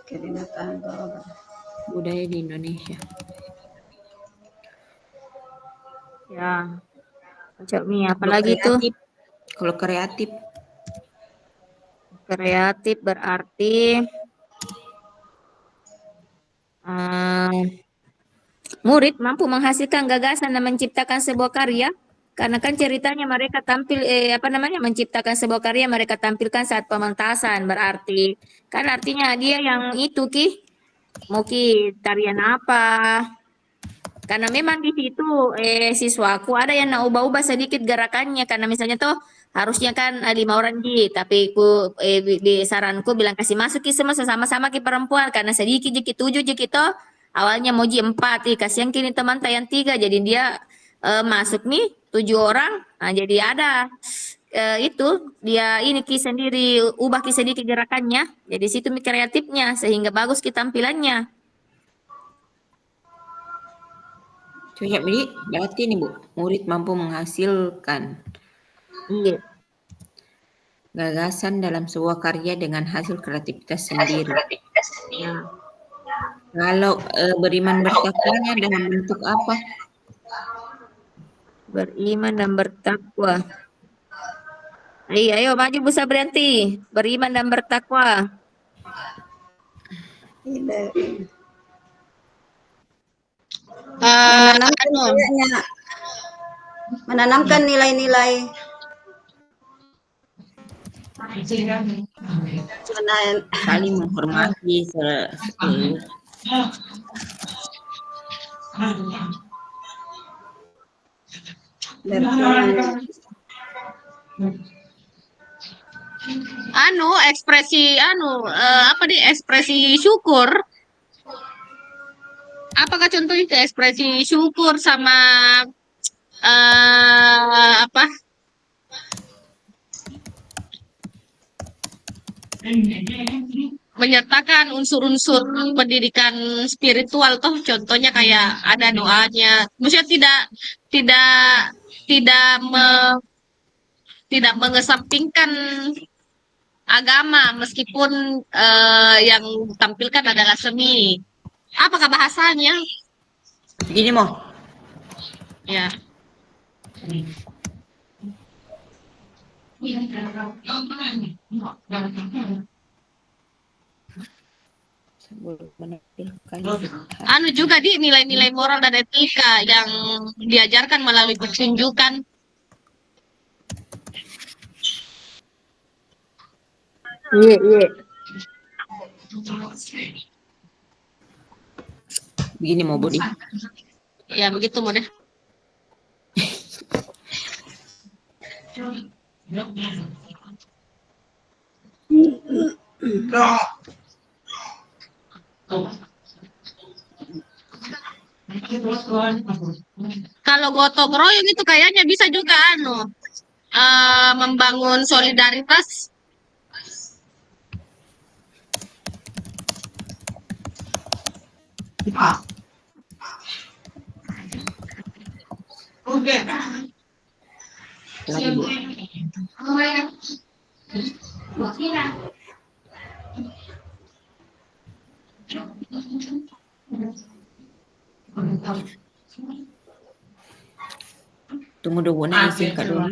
Kebinekaan global. Budaya di Indonesia. Ya. Cok Mi, apalagi tuh? Kalau kreatif, Kreatif berarti murid mampu menghasilkan gagasan dan menciptakan sebuah karya. Karena kan ceritanya mereka tampil menciptakan sebuah karya mereka tampilkan saat pementasan, berarti kan artinya dia yang itu mau tarian apa. Karena memang di situ siswaku ada yang nak ubah-ubah sedikit gerakannya, karena misalnya tuh harusnya kan 5 orang tapi saranku bilang kasih masuk semua sama-sama perempuan, karena sedikit 7 toh awalnya mau 4 kasihan kini teman tayang 3, jadi dia masuk 7 orang. Nah, jadi ada itu dia ini sendiri ubah sedikit gerakannya, jadi situ kreatifnya sehingga bagus tampilannya. cocok ini berarti nih Bu, murid mampu menghasilkan Iya. gagasan dalam sebuah karya dengan hasil kreativitas sendiri. Ya. Kalau beriman bertakwanya dalam bentuk apa? Beriman dan bertakwa. Ayo maju Bu Sabrianti. Beriman dan bertakwa. Menanamkan nilai-nilai saling menghormati ekspresi syukur. Apakah contohnya itu ekspresi syukur sama menyertakan unsur-unsur pendidikan spiritual, toh contohnya kayak ada doanya, maksudnya tidak mengesampingkan agama meskipun yang ditampilkan adalah seni. Apakah bahasanya? Begini mau. Ya. Juga di nilai-nilai moral dan etika yang diajarkan melalui pertunjukan. Iya. Begini mau Budi. Ya begitu mau deh. Kalau gotong royong itu kayaknya bisa juga membangun solidaritas. Lagi Bu. Tunggu dulu nih singkat dulu.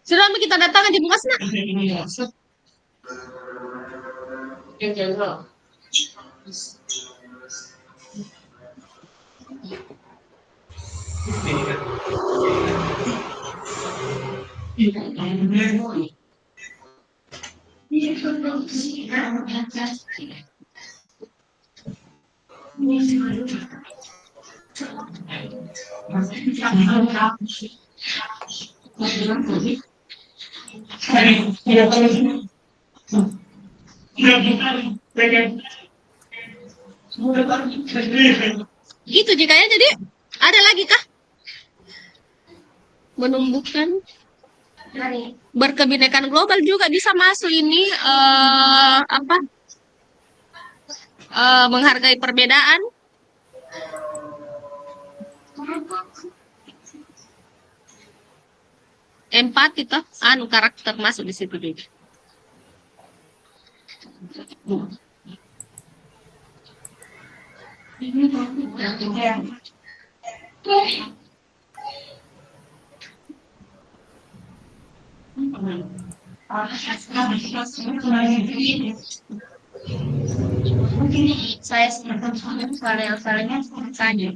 Sudah kita datang di Bungasna. Gitu jikanya, jadi ada lagi kah menumbuhkan berkebinekaan global juga bisa masuk ini menghargai perbedaan. Empati toh, karakter masuk di situ juga. Saya soalnya saja.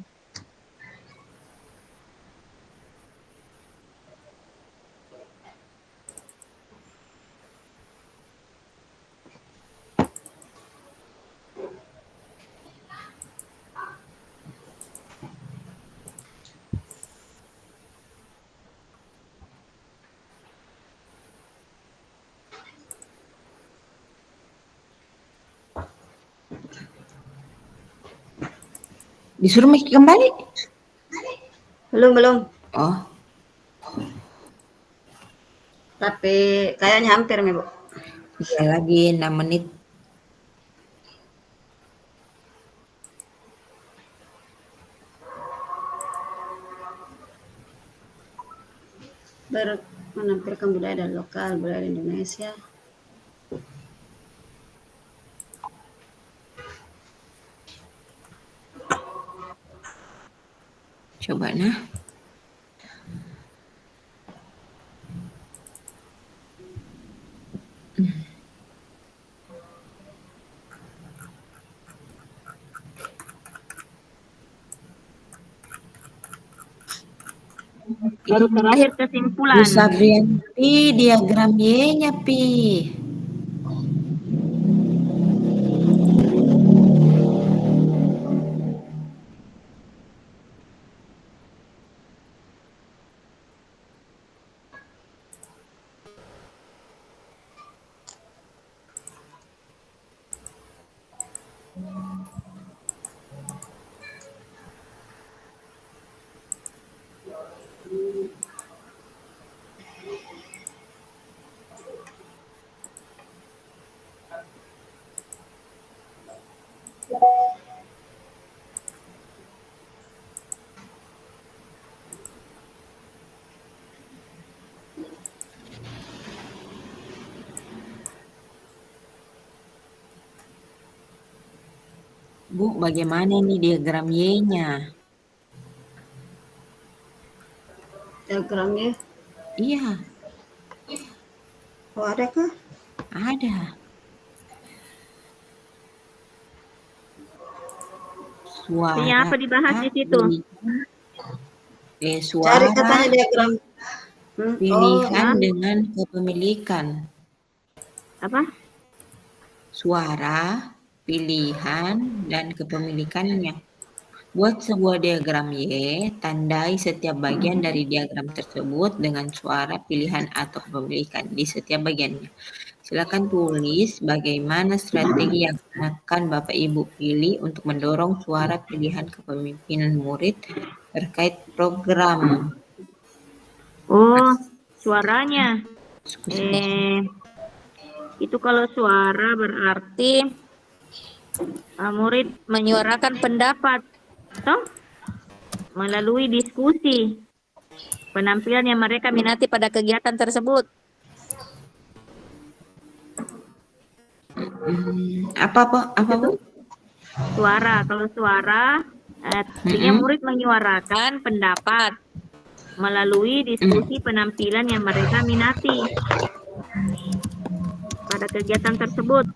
Disuruh Miki kembali? Belum. Oh, Tapi kayaknya hampir nih, Bu. iya lagi 6 menit. Menampilkan budaya dan lokal, budaya Indonesia. Coba nah. Baru terakhir kesimpulan. Bu Sabrian, Pi, diagram Y-nya, Pi. Bu, bagaimana ini diagram Y-nya? Diagramnya. Iya, Oh, ada kah? ada. Ini Suara apa dibahas di situ? Cari suara katanya diagram. pilihan dengan kepemilikan. Apa? Suara, pilihan, dan kepemilikannya. Buat sebuah diagram Y, tandai setiap bagian dari diagram tersebut dengan suara, pilihan, atau kepemilikan di setiap bagiannya. Silakan tulis bagaimana strategi yang akan Bapak Ibu pilih untuk mendorong suara, pilihan, kepemimpinan murid terkait program. Oh, suaranya. Itu kalau suara berarti murid menyuarakan pendapat toh melalui diskusi penampilan yang mereka minati pada kegiatan tersebut. Apa Bu? Suara, kalau suara artinya murid menyuarakan pendapat melalui diskusi penampilan yang mereka minati pada kegiatan tersebut.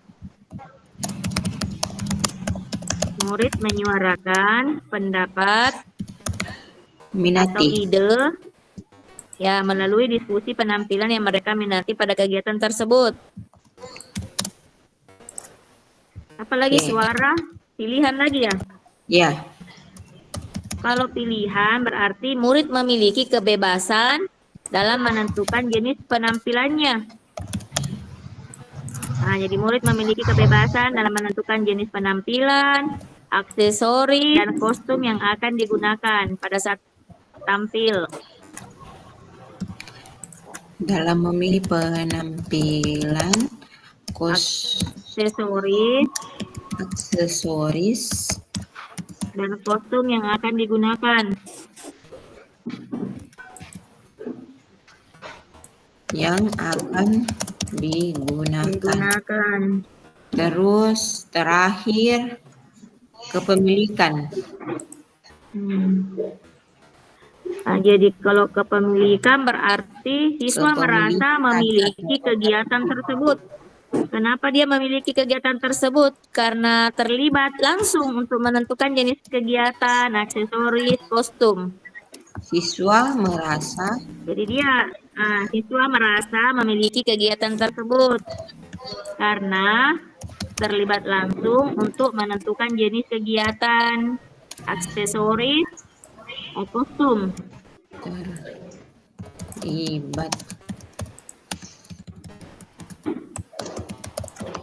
Murid menyuarakan pendapat atau Minati. ide ya melalui diskusi penampilan yang mereka minati pada kegiatan tersebut. Apalagi Oke. suara pilihan lagi ya. Ya, Kalau pilihan berarti murid memiliki kebebasan dalam menentukan jenis penampilannya. Nah, jadi murid memiliki kebebasan dalam menentukan jenis penampilan, aksesori, dan kostum yang akan digunakan pada saat tampil. dalam memilih penampilan, Aksesoris aksesoris, dan kostum yang akan digunakan. yang akan digunakan. Terus terakhir kepemilikan. Nah, jadi kalau kepemilikan berarti siswa merasa Kepemilikan memiliki kegiatan tersebut. Kenapa dia memiliki kegiatan tersebut? Karena terlibat langsung untuk menentukan jenis kegiatan, aksesoris, kostum. Siswa merasa Jadi siswa merasa memiliki kegiatan tersebut karena terlibat langsung untuk menentukan jenis kegiatan, aksesoris, kostum. terlibat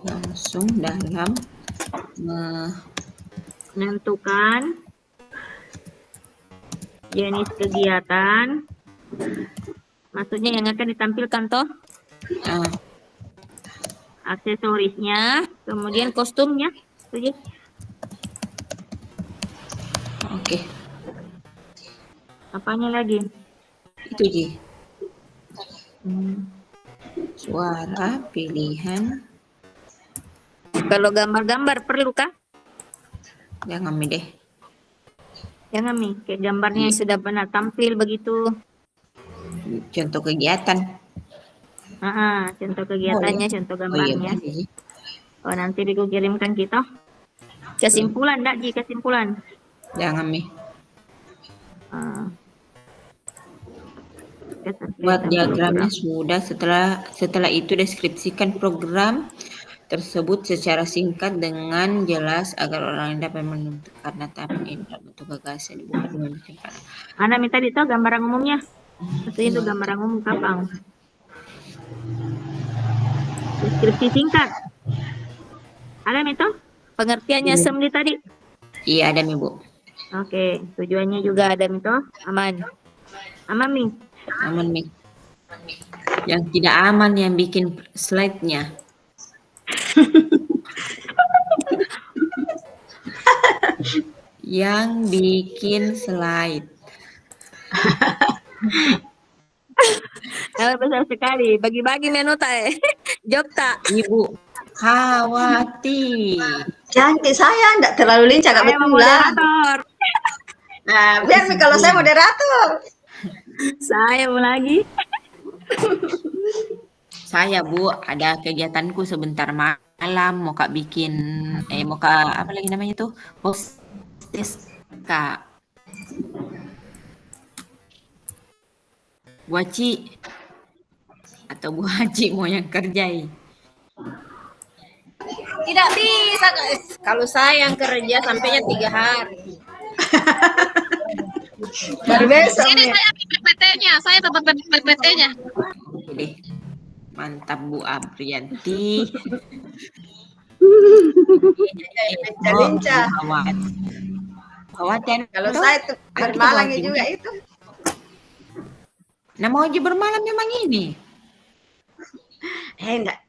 langsung dalam Menentukan jenis kegiatan, maksudnya yang akan ditampilkan toh, aksesorisnya, kemudian kostumnya. Setuju? Oke, Apanya lagi? itu Ji. Suara pilihan. Kalau gambar-gambar perlu kah? Jangan Mi deh. Jangan Mi, kayak gambarnya yang sudah pernah tampil begitu. Contoh kegiatan. Contoh kegiatannya, contoh gambarnya. boleh, Ji. Oh, nanti Biku kirimkan kita. Kesimpulan, enggak Ji, kesimpulan. Jangan Mi. Kesimpulan. Buat diagramnya sudah, setelah itu deskripsikan program tersebut secara singkat dengan jelas agar orang dapat menentukan tahapan bentuk gagasan dibuat dengan cara. Anda minta itu gambaran umumnya. Itu gambaran umum kapang. Deskripsi singkat. Ada itu pengertiannya semdi tadi. Iya ada Mi Bu. Oke, tujuannya juga ada itu aman. Aman Mi. Aman Mi. Yang tidak aman yang bikin slide-nya. Yang bikin slide. Besar sekali. Bagi-bagi menu tak. Job tak. Ibu khawatir. Cantik saya enggak terlalu lincah, enggak Saya betulan. moderator. Nah, biar Mi kalau saya moderator. Saya mau lagi. Saya Bu ada kegiatanku sebentar malam mau Kak bikin mau Kak apa lagi namanya tuh hostess Kak Bu Aci atau Bu Haji mau yang kerjai. Tidak bisa, guys. Kalau saya yang kerja sampainya 3 hari. Baru besok Ini Mi. saya PPT-nya, saya dapat PPT-nya. Oke deh. Mantap Bu Aprianti. Lincah. Khawatir. Kalau saya tuh bermalangnya juga itu. Nah mau aja bermalam memang ini. Enggak.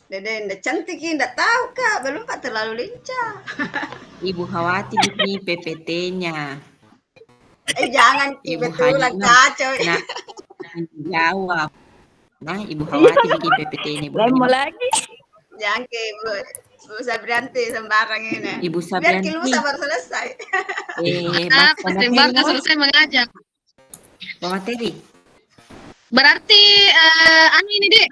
Dede enggak cantik, enggak tahu Kak, belum Pak terlalu lincah. Ibu khawatir bikin PPT-nya. Jangan Ibu betulan Hanya. kacau. Nah, jawab. Nah, Ibu khawatir bikin PPT ini. Bu. Mau lagi. Jangan ke Bu Sabrianti sembarang ini. Ibu Biar Sabrianti. kilmu sabar selesai. Pasti baru selesai mengajak. Pemateri. Berarti anu ini deh,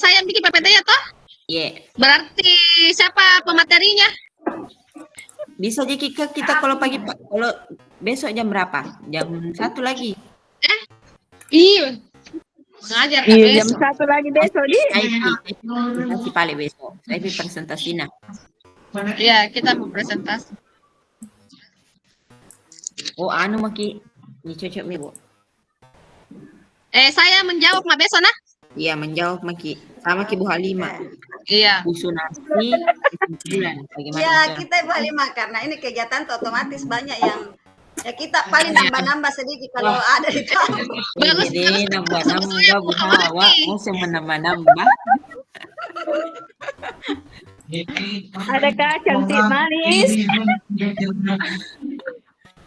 saya yang bikin PPT-nya toh? Iya. Berarti siapa pematerinya? Bisa aja kita kalau pagi besok jam berapa? Jam 1 lagi. Iya. Ngajar Kak Iya, jam besok. 1 lagi besok di. Presentasi paling besok. Saya presentasinya. Iya, kita mau presentasi. Oh, anu maki. Ini cocok mi, Bu. Saya menjawab mah besok nah. Iya, menjawab maki. Sama ki Bu Halimah. Iya. Usul nasi bulan. Bagaimana? Ya, Ustaz? kita Ibu Halimah karena ini kegiatan tuh otomatis banyak yang ya kita paling nambah-nambah sedikit kalau ada di tamu. Bagus. Ini nambah-nambah Bu Hawa. Mau menambah-nambah. Ada kacang cantik manis.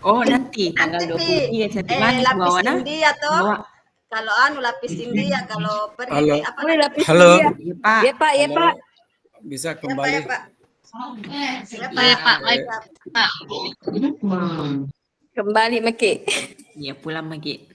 Oh, nanti tanggal Nanti 23 cantik manis Bu lapis Hawa. India toh. Bawa. Kalau lapis India, kalau pergi Halo. apa Boleh lapis Halo. dia. Iya, Pak. Ya Pak, ya Pak. Bisa ya Pak, kembali. ya Pak. Ya Iya, Pak. Baik. Ya. Pak. Kembali Maki. Iya, pulang maki.